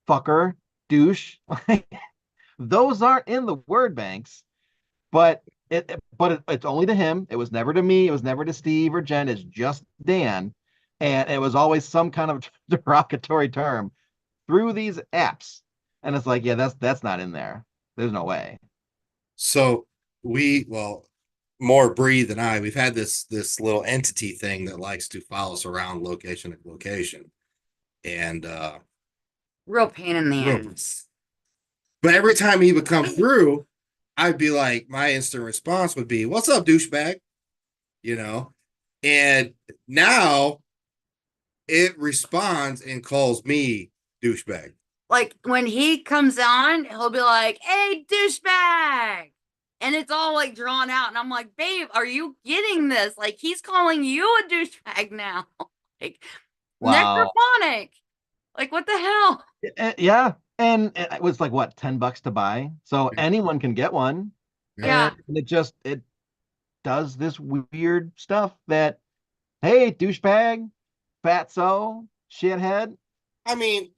fucker, douche. Those aren't in the word banks, but it's only to him. It was never to me. It was never to Steve or Jen. It's just Dan, and it was always some kind of derogatory term through these apps. And it's like, yeah, that's not in there. There's no way. So well, more Bree than I, we've had this little entity thing that likes to follow us around location to location. And real pain in the real, ass. but every time he would come through, I'd be like, my instant response would be, "What's up, douchebag?" You know, and now it responds and calls me douchebag. Like when he comes on, he'll be like, "Hey, douchebag," and it's all like drawn out, and I'm like, "Babe, are you getting this? Like he's calling you a douchebag now, like Wow. necrophonic. Like what the hell?" Yeah. And it was like what, $10 to buy. So anyone can get one. Yeah. Yeah, And it does this weird stuff that, hey, douchebag, fatso, shithead. I mean,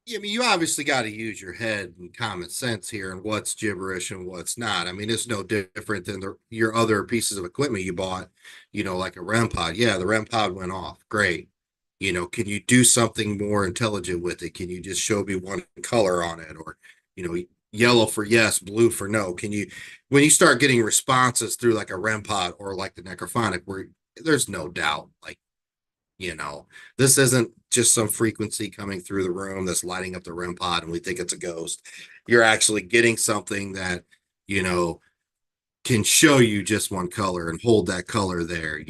you obviously got to use your head and common sense here and what's gibberish and what's not. I mean, it's no different than your other pieces of equipment you bought, like a REM pod. Yeah, the REM pod went off. Great. Can you do something more intelligent with it? Can you just show me one color on it? Or, yellow for yes, blue for no. When you start getting responses through like a REM pod or like the necrophonic, where there's no doubt, like, you know, this isn't just some frequency coming through the room that's lighting up the REM pod and we think it's a ghost. You're actually getting something that, you know, can show you just one color and hold that color there.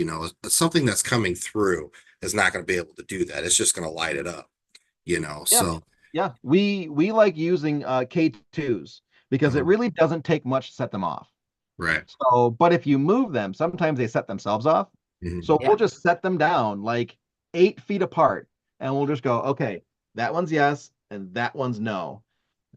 Something that's coming through is not going to be able to do that. It's just going to light it up. Yeah. So, Yeah. We like using K2s because it really doesn't take much to set them off. right. So, but if you move them, sometimes they set themselves off. Mhm. So yeah, we'll just set them down like 8 feet apart and we'll just go, okay, that one's yes and that one's no.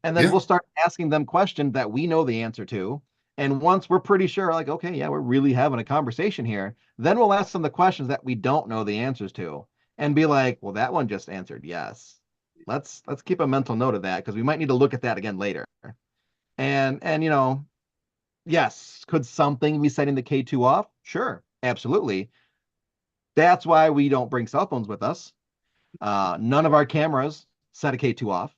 And then Yeah. we'll start asking them questions that we know the answer to. And once we're pretty sure, like, okay, yeah, we're really having a conversation here, then we'll ask them the questions that we don't know the answers to and be like, well, that one just answered yes. Let's keep a mental note of that because we might need to look at that again later. And yes, could something be setting the K2 off? Sure, absolutely. That's why we don't bring cell phones with us. None of our cameras set a K2 off.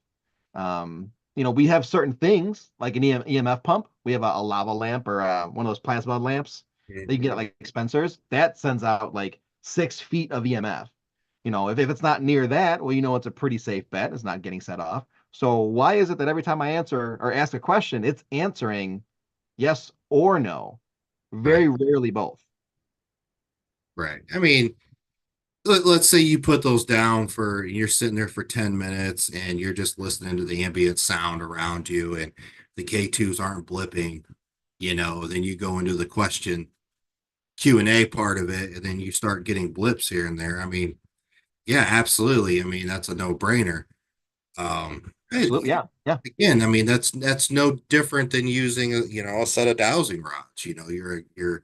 We have certain things like an EMF pump. We have a lava lamp or one of those plasma lamps that you can get at like Spencer's. That sends out like 6 feet of EMF. If it's not near that, well, it's a pretty safe bet. It's not getting set off. So why is it that every time I answer or ask a question, it's answering yes or no? Right. Very rarely both. Right. I mean, let's say you put those down you're sitting there for 10 minutes and you're just listening to the ambient sound around you and the K2s aren't blipping, then you go into the question Q&A part of it and then you start getting blips here and there. I mean, yeah, absolutely. I mean, that's a no-brainer. Absolutely. Yeah. Yeah. Again, I mean, that's no different than using a set of dowsing rods. You're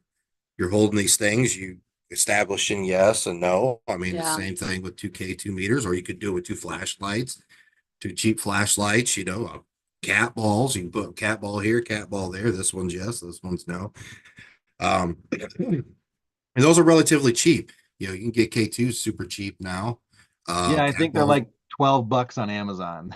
holding these things, you establishing yes and no. I mean, the yeah. same thing with 2K 2 meters, or you could do it with two flashlights, two cheap flashlights, cat balls. You can put cat ball here, cat ball there. This one's yes, this one's no. And those are relatively cheap. You can get K2 super cheap now. Yeah. I Cat think they're balls, like $12 on Amazon.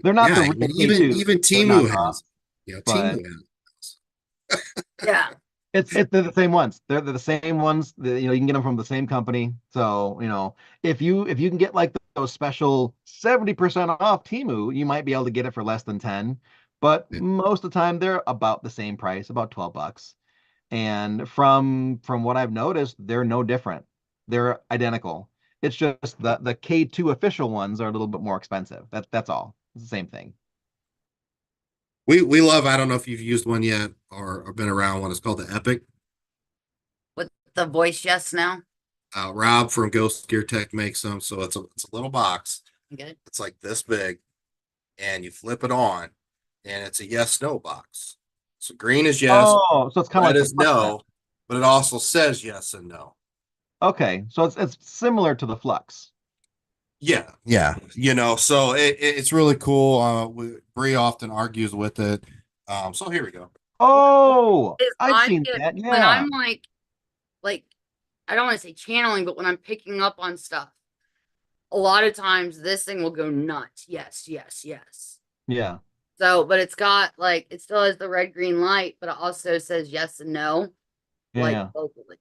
They're not Yeah, the I real mean, even K2. even They're Timu knockoff, has, but Timu has. Yeah. it's they're the same ones. They're the same ones. You know, you can get them from the same company. So, you know, if you can get like those special 70% off Timu, you might be able to get it for less than 10. But Yeah. most of the time they're about the same price, about $12. And from what I've noticed, they're no different. They're identical. It's just the K2 official ones are a little bit more expensive. That's all. It's the same thing. We love. I don't know if you've used one yet or been around one. It's called the Epic. With the voice yes now. Rob from Ghost Gear Tech makes them. So it's a little box. Okay. It's like this big, and you flip it on, and it's a yes no box. So green is yes, Oh, so it's kind of red like the is Flux then. no, but it also says yes and no. Okay, so it's similar to the Flux. Yeah, yeah. So it's really cool. Bree often argues with it. So here we go. Oh, Is I've I seen get that. when Yeah. I'm like I don't want to say channeling, but when I'm picking up on stuff, a lot of times this thing will go nuts. Yes, yes, yes. Yeah. So, but it's got like it still has the red green light, but it also says yes and no, Yeah. like Yeah. vocally.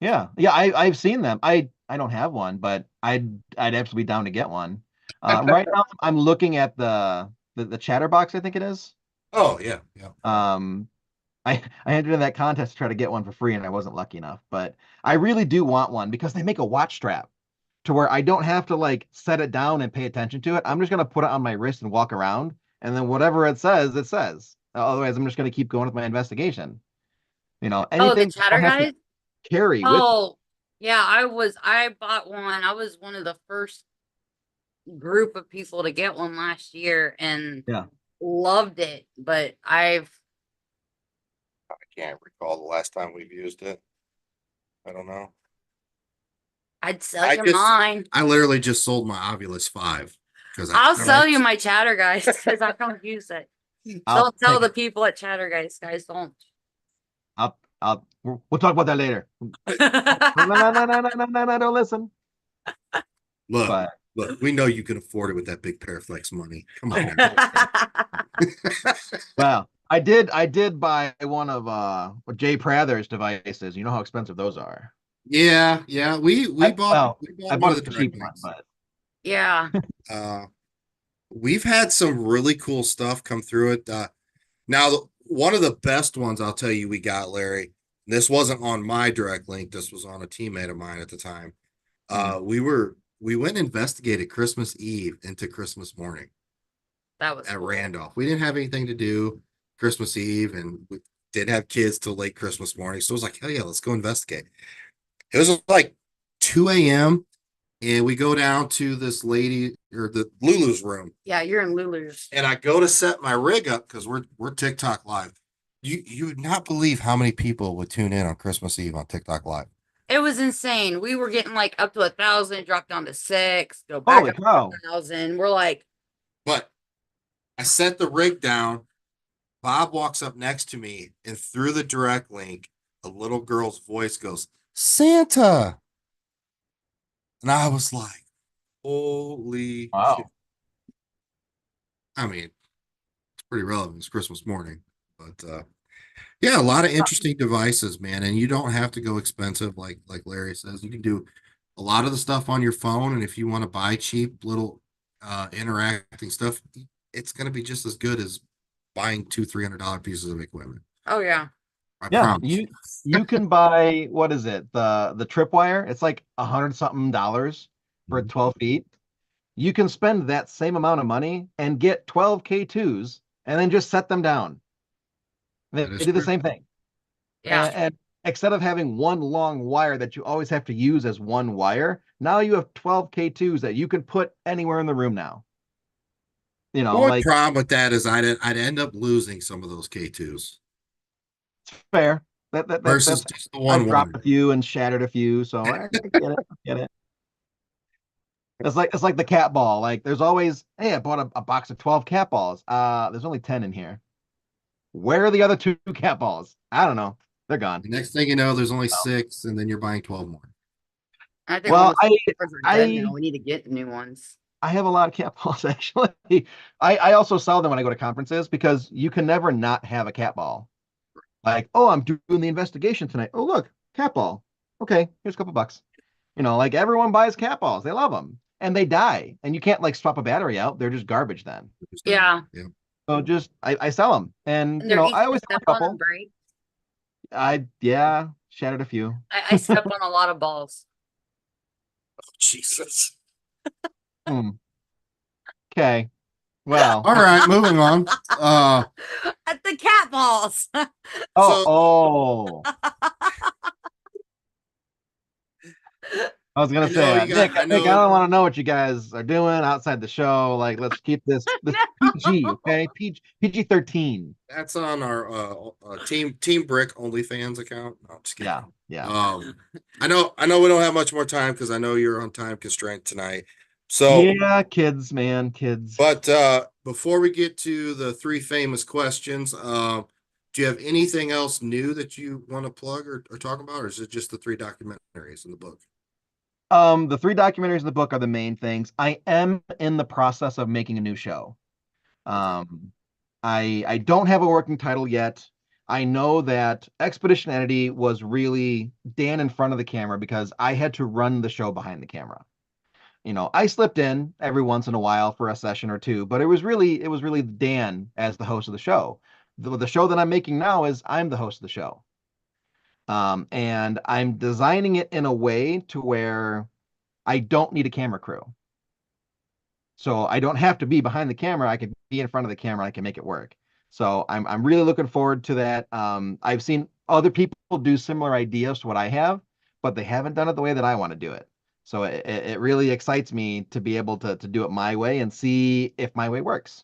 Yeah. Yeah, I've seen them. I don't have one, but I'd absolutely be down to get one. Right now I'm looking at the Chatterbox, I think it is. Oh yeah, yeah. Um, I entered in that contest to try to get one for free and I wasn't lucky enough, but I really do want one because they make a watch strap to where I don't have to like set it down and pay attention to it. I'm just gonna put it on my wrist and walk around, and then whatever it says, it says. Otherwise, I'm just gonna keep going with my investigation. You know, Oh, the anything I chatter don't have to guys? carry with me. Oh, yeah, I bought one. I was one of the first group of people to get one last year and Yeah. loved it, but I can't recall the last time we've used it. I don't know. I'd sell I you just, mine. I literally just sold my Ovilus 5 because I I'll tried. sell you my chatter guys because I don't use it. I'll Don't tell take the it. people at chatter guys, don't. We'll talk about that later. No, no, no, no, no, no, no, no, don't listen. Look, But look, we know you can afford it with that big pair of flex money. Come on now. well, I did buy one of Jay Prather's devices. You know how expensive those are. Yeah, yeah. We I, bought well, we I bought one bought of a the direct cheap one, links. but Yeah. Uh, we've had some really cool stuff come through it. Now, one of the best ones I'll tell you we got, Larry. This wasn't on my direct link. This was on a teammate of mine at the time. mm, We went and investigated Christmas Eve into Christmas morning That was at cool. Randolph. We didn't have anything to do Christmas Eve, and we didn't have kids till late Christmas morning. So it was like, hell yeah, let's go investigate. It was like 2 a.m. and we go down to this lady or the Lulu's room, Yeah, you're in Lulu's. and I go to set my rig up because we're TikTok live. You would not believe how many people would tune in on Christmas Eve on TikTok live. It was insane. We were getting like up to 1,000, drop down to 6, go back holy up to cow! 1,000. We're like, But I set the rig down. Bob walks up next to me, and through the direct link, a little girl's voice goes, Santa. And I was like, holy shit. Wow. I mean, it's pretty relevant. It's Christmas morning. But yeah, a lot of interesting devices, man. And you don't have to go expensive, like Larry says. You can do a lot of the stuff on your phone. And if you want to buy cheap little interacting stuff, it's gonna be just as good as buying $200-300 pieces of equipment. oh yeah. I Yeah, promise. you can buy what is it? The tripwire. It's like 100 something dollars for Mhm. 12 feet. You can spend that same amount of money and get 12 K2s and then just set them down. They That is do the true. same thing. Yeah. And instead of having one long wire that you always have to use as one wire, now you have 12 K2s that you can put anywhere in the room now. You The know, only like problem with that is I'd end up losing some of those K2s fair. versus That's just the I've one dropped one. a few and shattered a few, so I get it. I get it. It's like the cat ball. Like there's always, hey, I bought a box of 12 cat balls. There's only 10 in here. Where are the other two cat balls? I don't know. They're gone. The next thing you know, there's only Oh, 6, and then you're buying 12 more. I think all Well, the stores are dead now. We need to get new ones. I have a lot of cat balls actually. I also sell them when I go to conferences because you can never not have a cat ball. Like, oh, I'm doing the investigation tonight. Oh, look, cat ball. Okay, here's a couple bucks. Like everyone buys cat balls. They love them and they die. And you can't like swap a battery out. They're just garbage then. Yeah. Yeah. So just I sell them. And And they're easy I to always sell step a on and couple. break. Yeah, shattered a few. I stepped on a lot of balls. Jesus. Hmm. Okay. Well. All right, moving on. At the cat balls. Oh, So oh. I was gonna I know say, you got. Nick, I I know don't want to know what you guys are doing outside the show. Like, let's keep this PG, No. okay? PG 13. that's on our Team Brick OnlyFans account. No, I'm just kidding. Yeah, yeah. I know we don't have much more time because I know you're on time constraint tonight. So, Yeah, kids, man, kids. but before we get to the three famous questions, do you have anything else new that you want to plug or talk about, or is it just the three documentaries in the book? The three documentaries in the book are the main things. I am in the process of making a new show. Okay. I don't have a working title yet. I know that Expedition Entity was really Dan in front of the camera because I had to run the show behind the camera. I slipped in every once in a while for a session or two, but it was really Dan as the host of the show. The show that I'm making now is I'm the host of the show. And I'm designing it in a way to where I don't need a camera crew. So I don't have to be behind the camera. I can be in front of the camera. I can make it work. So I'm really looking forward to that. I've seen other people do similar ideas to what I have, but they haven't done it the way that I want to do it. So it really excites me to be able to do it my way and see if my way works.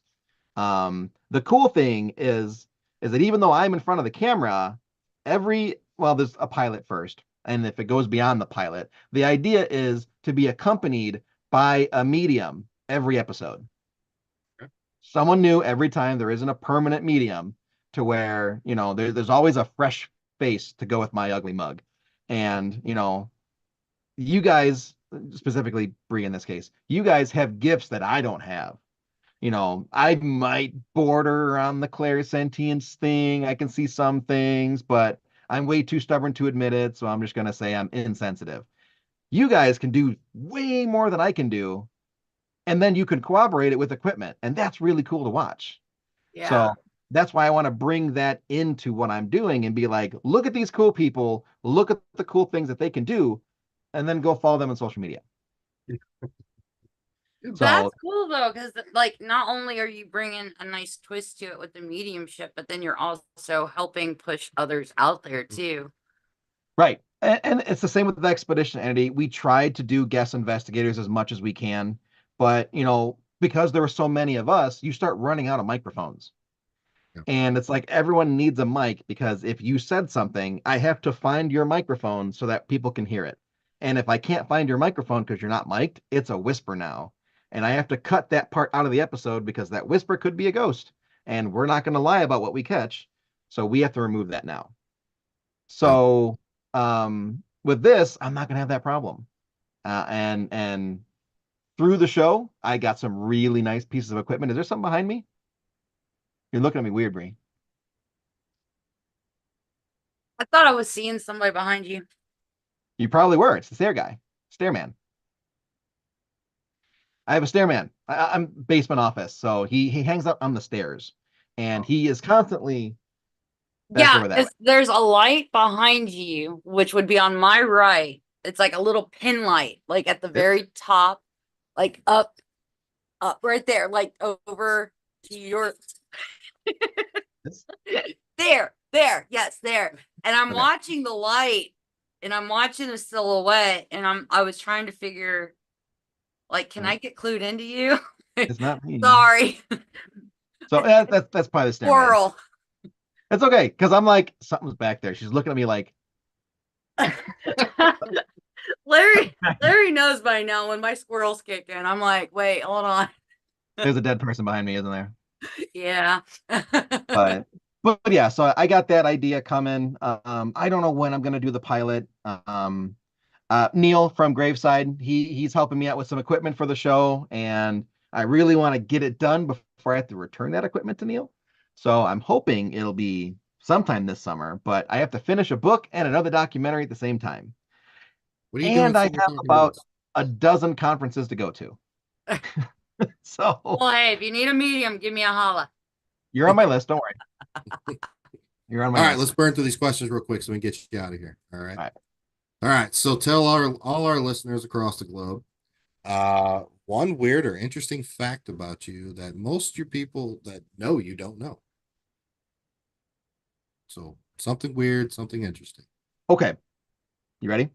The cool thing is that even though I'm in front of the camera, there's a pilot first. And if it goes beyond the pilot, the idea is to be accompanied by a medium every episode. Okay. Someone new every time. There isn't a permanent medium to where, there's always a fresh face to go with my ugly mug. And, you guys, specifically Bree in this case, you guys have gifts that I don't have. I might border on the clairsentience thing. I can see some things, but I'm way too stubborn to admit it. So I'm just going to say I'm insensitive. You guys can do way more than I can do. And then you can corroborate it with equipment. And that's really cool to watch. Yeah. So that's why I want to bring that into what I'm doing and be like, look at these cool people, look at the cool things that they can do, and then go follow them on social media. That's cool though, because like not only are you bringing a nice twist to it with the mediumship, but then you're also helping push others out there too. Right. And it's the same with the Expedition Entity. We tried to do guest investigators as much as we can, but because there were so many of us, you start running out of microphones. Yeah. And it's like everyone needs a mic because if you said something, I have to find your microphone so that people can hear it. And if I can't find your microphone because you're not mic'd, it's a whisper now. And I have to cut that part out of the episode because that whisper could be a ghost. And we're not going to lie about what we catch. So we have to remove that now. So with this, I'm not going to have that problem. And through the show, I got some really nice pieces of equipment. Is there something behind me? You're looking at me weird, Bree. I thought I was seeing somebody behind you. You probably were. It's the stair guy, stairman. I have a stairman. I'm basement office, so he hangs out on the stairs, and he is constantly. That's over that way. There's a light behind you, which would be on my right. It's like a little pin light, like at the very top, like up right there, like over to your there, yes, there. And I'm watching the light and I'm watching the silhouette and I was trying to figure like, can I get clued into you? It's not me. Sorry. So that's probably the stairman. Squirrel. It's okay, because I'm like, something's back there. She's looking at me like Larry knows by now when my squirrels kick in. I'm like, wait, hold on. there's a dead person behind me, isn't there? Yeah. but yeah, so I got that idea coming. I don't know when I'm gonna do the pilot. Neil from Graveside. He's helping me out with some equipment for the show, and I really want to get it done before I have to return that equipment to Neil. So I'm hoping it'll be sometime this summer, but I have to finish a book and another documentary at the same time. What are you doing And I for have talking about books? a dozen conferences to go to. So Well, hey, if you need a medium, give me a holla. you're on my list. Don't worry. You're on my All right, list. let's burn through these questions real quick so we can get you out of here. All right. All right. All right. So tell all our listeners across the globe, one weird or interesting fact about you that most of your people that know you don't know. So something weird, something interesting. Okay. You ready?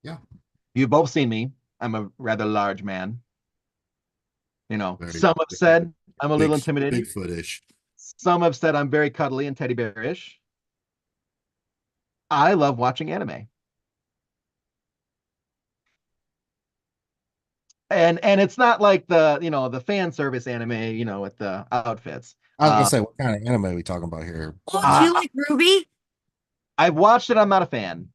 Yeah. You've both seen me. I'm a rather large man. Very, Some have said I'm a big, little intimidating. Bigfootish. Some have said I'm very cuddly and teddy bearish. I love watching anime. And it's not like the fan service anime, with the outfits. I was gonna say, what kind of anime are we talking about here? Oh, do you like Ruby? I've watched it. I'm not a fan.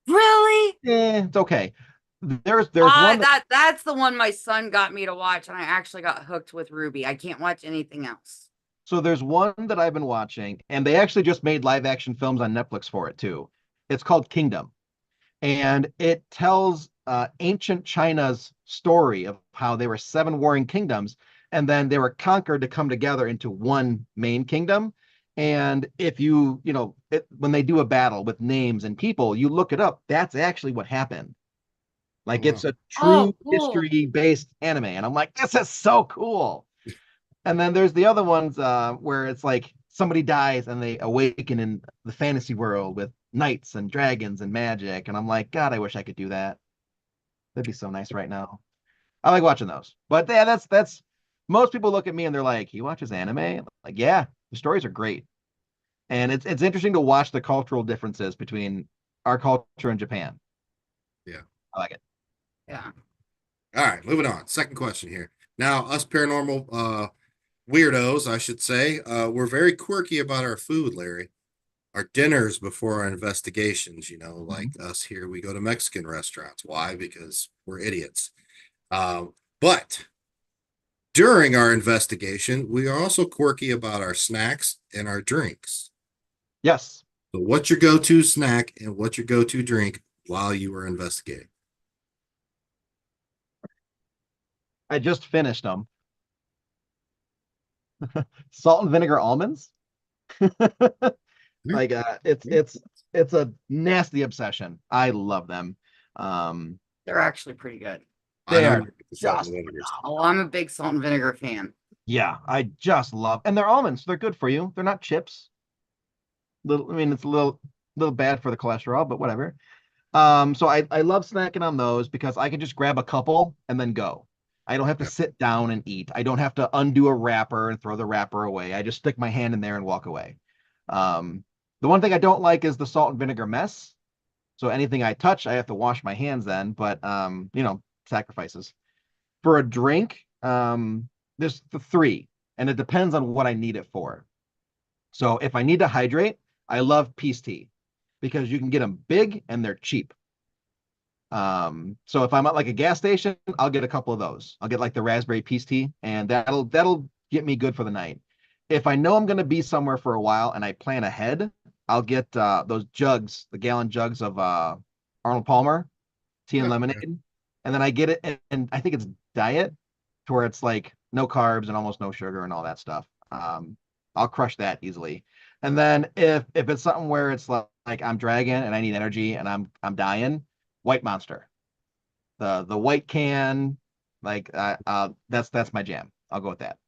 Really? It's okay. There's one That's the one my son got me to watch, and I actually got hooked with Ruby. I can't watch anything else. so there's one that I've been watching, and they actually just made live action films on Netflix for it too. It's called Kingdom, and it tells ancient China's story of how they were seven warring kingdoms, and then they were conquered to come together into one main kingdom. And if when they do a battle with names and people, you look it up. That's actually what happened. Oh, Like it's wow. a Oh, true cool. history-based anime, and I'm like, this is so cool. And then there's the other ones where it's like somebody dies and they awaken in the fantasy world with knights and dragons and magic. And I'm like, God, I wish I could do that. That'd be so nice right now. I like watching those. But yeah, that's most people look at me and they're like, he watches anime? I'm like, yeah, the stories are great. And it's interesting to watch the cultural differences between our culture and Japan. Yeah. I like it. Yeah. All right, moving on. Second question here. Now, us paranormal weirdos, I should say, we're very quirky about our food, Larry. Our dinners before our investigations, like us here, we go to Mexican restaurants. Why? Because we're idiots. But during our investigation, we are also quirky about our snacks and our drinks. Yes. So, what's your go-to snack and what's your go-to drink while you were investigating? I just finished them. Salt and vinegar almonds. Like it's a nasty obsession. I love them. They're actually pretty good. I They know are you're the salt and just vinegar. Oh, I'm a big salt and vinegar fan. yeah, I just love, and they're almonds. They're good for you. They're not chips. I mean, it's a little bad for the cholesterol, but whatever. So I love snacking on those because I can just grab a couple and then go. I don't have to Yeah. sit down and eat. I don't have to undo a wrapper and throw the wrapper away. I just stick my hand in there and walk away. The one thing I don't like is the salt and vinegar mess. So anything I touch, I have to wash my hands then, but sacrifices. For a drink, there's the three, and it depends on what I need it for. So if I need to hydrate, I love peace tea because you can get them big and they're cheap. So if I'm at like a gas station, I'll get a couple of those. I'll get like the raspberry peace tea, and that'll get me good for the night. If I know I'm going to be somewhere for a while and I plan ahead, I'll get those jugs, the gallon jugs of Arnold Palmer tea and Yeah. lemonade, and then I get it, and I think it's diet, to where it's like no carbs and almost no sugar and all that stuff. I'll crush that easily. And then if it's something where it's like I'm dragging and I need energy and I'm dying, White Monster, the white can, like that's my jam. I'll go with that.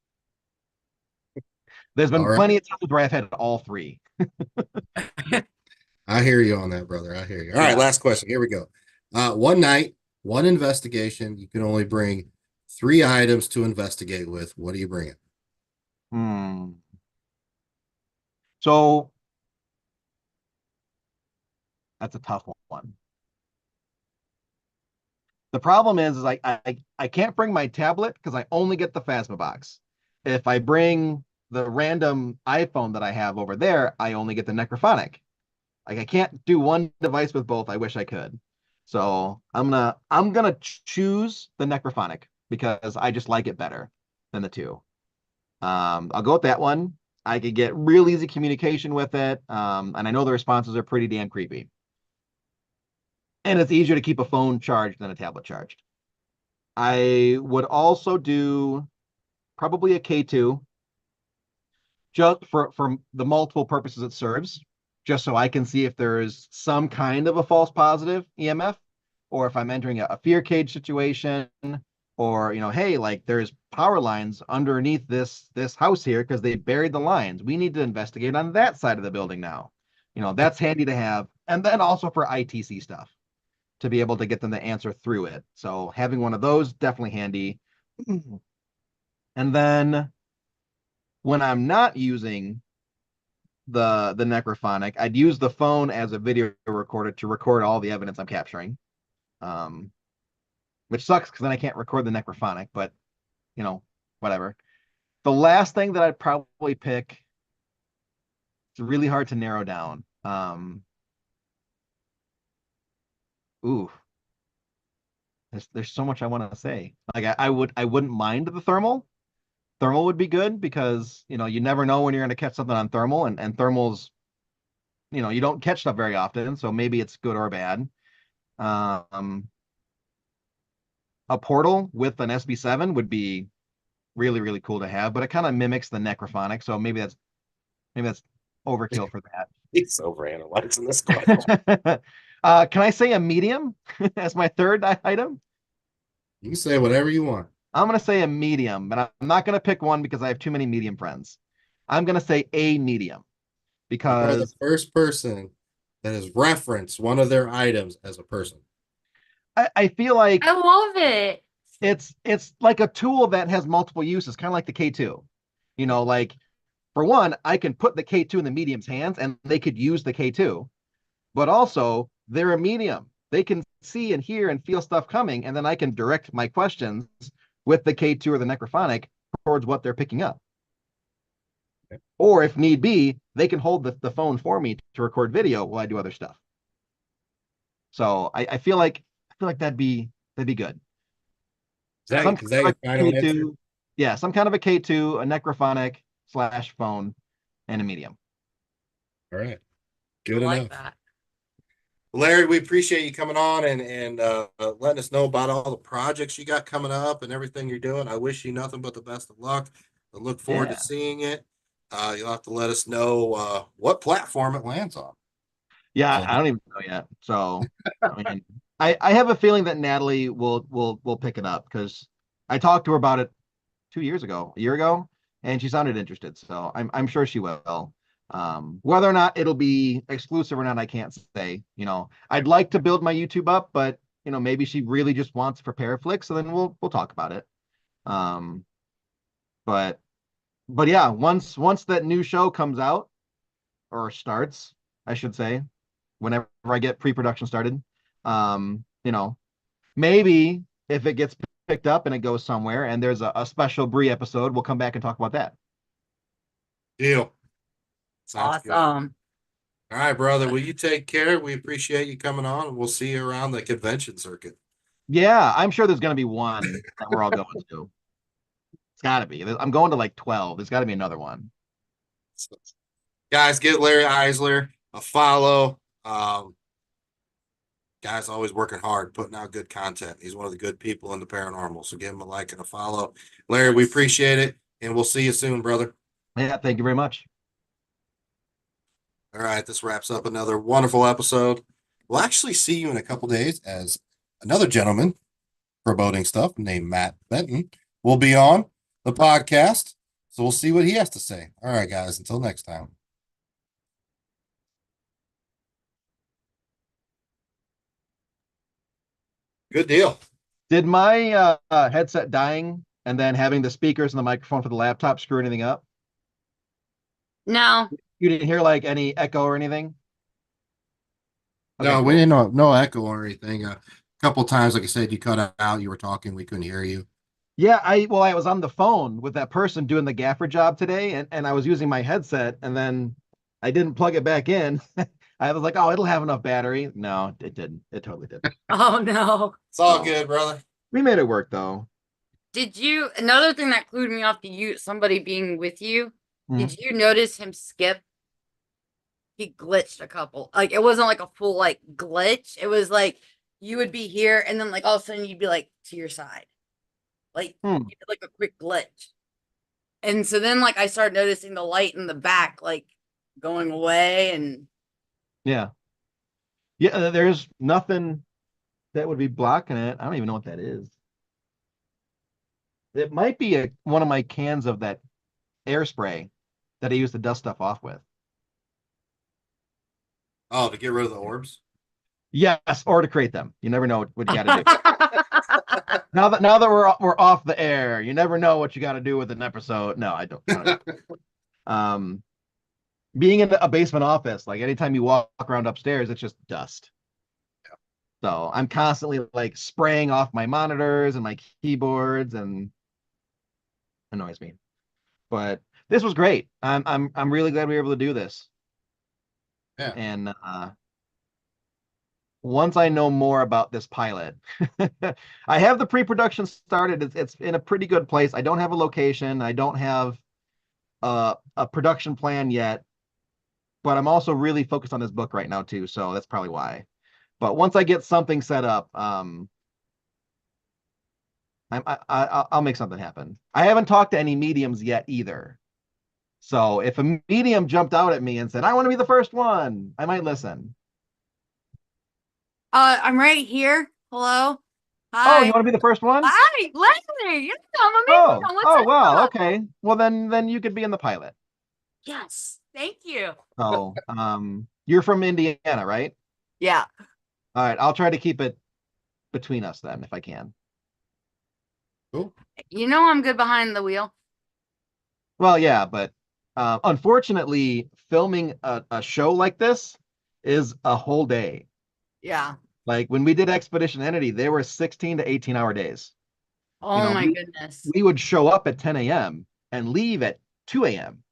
There's All been right. plenty of times where I've had all three. I hear you on that, brother. I hear you. All right, Yeah. last question. Here we go. One night, one investigation. You can only bring three items to investigate with. What are you bringing? Hmm. So that's a tough one. The problem is I can't bring my tablet because I only get the Phasma box. If I bring the random iPhone that I have over there, I only get the Necrophonic. Like I can't do one device with both. I wish I could. So I'm gonna choose the Necrophonic because I just like it better than the two. I'll go with that one. I could get real easy communication with it. And I know the responses are pretty damn creepy. And it's easier to keep a phone charged than a tablet charged. I would also do probably a K2 just for the multiple purposes it serves, just so I can see if there is some kind of a false positive EMF, or if I'm entering a fear cage situation, or hey, like there's power lines underneath this house here because they buried the lines. We need to investigate on that side of the building now. That's handy to have, and then also for ITC stuff to be able to get them to answer through it. So having one of those definitely handy. And then when I'm not using the necrophonic, I'd use the phone as a video recorder to record all the evidence I'm capturing. Which sucks because then I can't record the necrophonic, but whatever. The last thing that I'd probably pick, it's really hard to narrow down. Ooh, there's so much I want to say. Like I wouldn't mind the thermal. Thermal would be good because you never know when you're going to catch something on thermal, and thermals, you don't catch stuff very often, so maybe it's good or bad. A portal with an SB7 would be really, really cool to have, but it kind of mimics the necrophonic, so maybe that's overkill for that. He's overanalyzing this question. Can I say a medium as my third item? You can say whatever you want. I'm going to say a medium, but I'm not going to pick one because I have too many medium friends. I'm going to say a medium You are the because first person that has referenced one of their items as a person. I feel like I love it. it's like a tool that has multiple uses, kind of like the K2. Like for one, I can put the K2 in the medium's hands and they could use the K2, but also they're a medium. They can see and hear and feel stuff coming, and then I can direct my questions with the K2 or the necrophonic towards what they're picking up. Okay. Or if need be, they can hold the phone for me to record video while I do other stuff. So I feel like that'd be good. Is that your final answer? Yeah, some kind of a K2, a necrophonic / phone, and a medium. All right. I Good like enough. that. Larry, we appreciate you coming on and letting us know about all the projects you got coming up and everything you're doing. I wish you nothing but the best of luck. I look forward to seeing it. You'll have to let us know what platform it lands on. Yeah, So, I don't even know yet. So, I mean, I have a feeling that Natalie will pick it up because I talked to her about it a year ago, and she sounded interested. So I'm sure she will. Whether or not it'll be exclusive or not, I can't say. I'd like to build my YouTube up, but maybe she really just wants to prepare flicks, so then we'll talk about it. But yeah, once that new show comes out or starts, I should say, whenever I get pre-production started, maybe if it gets picked up and it goes somewhere and there's a special Brie episode, we'll come back and talk about that. deal. Sounds good. Awesome. All right, brother. Well, you take care. We appreciate you coming on, and we'll see you around the convention circuit. Yeah, I'm sure there's going to be one that we're all going to. It's got to be. I'm going to like 12. There's got to be another one. So, guys, give Larry Eissler a follow. Guy's always working hard, putting out good content. He's one of the good people in the paranormal. So give him a like and a follow. Larry, we appreciate it, and we'll see you soon, brother. Yeah, thank you very much. All right, this wraps up another wonderful episode. We'll actually see you in a couple days as another gentleman promoting stuff named Matt Benton will be on the podcast. So we'll see what he has to say. All right, guys, until next time. Good deal. Did my headset dying and then having the speakers and the microphone for the laptop screw anything up? No. You didn't hear like any echo or anything? Okay, No, cool. we didn't know no echo or anything. A couple times, like I said, you cut out. You were talking. We couldn't hear you. Yeah, I was on the phone with that person doing the gaffer job today, and I was using my headset, and then I didn't plug it back in. I was like, oh, it'll have enough battery. No, it didn't. It totally didn't. Oh no. It's all No. good, brother. We made it work though. Did you, another thing that clued me off to you, somebody being with you, Mhm. did you notice him skip? He glitched a couple. Like it wasn't like a full like glitch. It was like you would be here and then like all of a sudden you'd be like to your side. Like Hmm. you did like a quick glitch. And so then like I started noticing the light in the back like going away and Yeah. Yeah, there's nothing that would be blocking it. I don't even know what that is. It might be one of my cans of that air spray that I used to dust stuff off with. Oh, to get rid of the orbs. Yes, or to create them. You never know what you got to do. Now that we're off the air, you never know what you got to do with an episode. No, I don't. Being in a basement office, like anytime you walk around upstairs, it's just dust. So I'm constantly like spraying off my monitors and my keyboards, and annoys me. But this was great. I'm really glad we were able to do this. Yeah. And once I know more about this pilot, I have the pre-production started. It's in a pretty good place. I don't have a location. I don't have a production plan yet, but I'm also really focused on this book right now too. So that's probably why. But once I get something set up, I'll make something happen. I haven't talked to any mediums yet either. So if a medium jumped out at me and said, "I want to be the first one," I might listen. I'm right here. Hello. Oh, you Hi. want to be the first one? Hi, Leslie. Yeah, I'm a Oh, medium. What's oh, well, up? okay. Well, then you could be in the pilot. Yes. Thank you. So, you're from Indiana, right? Yeah. All right, I'll try to keep it between us then, if I can. Cool. You know I'm good behind the wheel. Well, yeah, but unfortunately, filming a show like this is a whole day. Yeah. Like when we did Expedition Entity, they were 16 to 18-hour days. You Oh know, my we goodness. we would show up at 10 a.m. and leave at 2 a.m.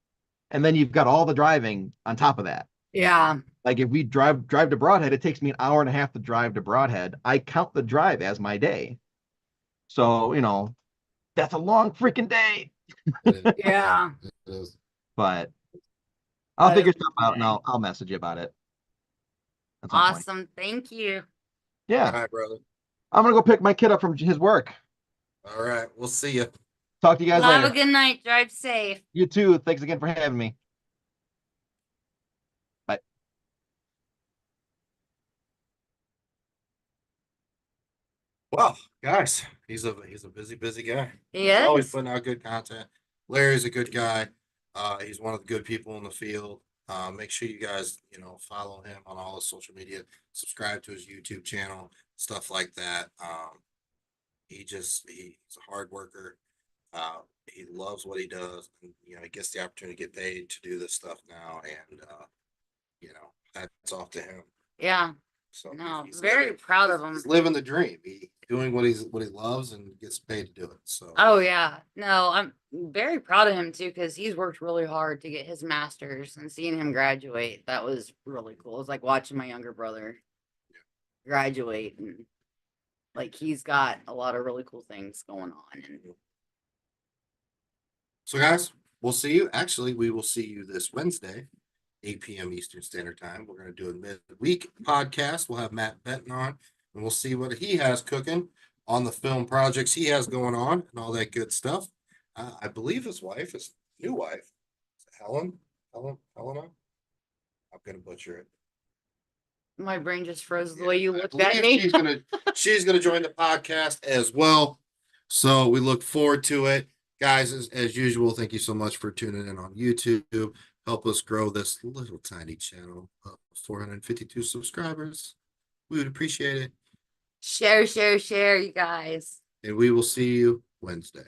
And then you've got all the driving on top of that. Yeah. Like if we drive to Broadhead, it takes me an hour and a half to drive to Broadhead. I count the drive as my day. So, that's a long freaking day. Yeah. It is. But I'll That is figure stuff out and amazing. I'll message you about it at some point. Awesome. Thank you. Yeah. All right, brother. I'm gonna go pick my kid up from his work. All right. We'll see you. Talk to you guys Well, have later. a good night. Drive safe. You too. Thanks again for having me. Bye. Well, guys, he's a busy guy. He He's always is. putting out good content. Larry's a good guy. He's one of the good people in the field. Make sure you guys, follow him on all his social media, subscribe to his YouTube channel, stuff like that. He's a hard worker. He loves what he does, and he gets the opportunity to get paid to do this stuff now, and hats off to him. Yeah. So No, he's very living, proud of him. he's living the dream. He doing what he loves and gets paid to do it. So Oh yeah. No, I'm very proud of him too because he's worked really hard to get his master's and seeing him graduate. That was really cool. It was like watching my younger brother graduate and like he's got a lot of really cool things going on. And So guys, we'll see you. Actually, we will see you this Wednesday, 8 p.m. Eastern Standard Time. We're going to do a midweek podcast. We'll have Matt Benton on, and we'll see what he has cooking on the film projects he has going on and all that good stuff. I believe his new wife, is it Helena. I'm going to butcher it. my brain just froze the way you I looked at believe me. she's gonna join the podcast as well. So we look forward to it. Guys, as usual, thank you so much for tuning in on YouTube. Help us grow this little tiny channel of 452 subscribers. We would appreciate it. Share, you guys. And we will see you Wednesday.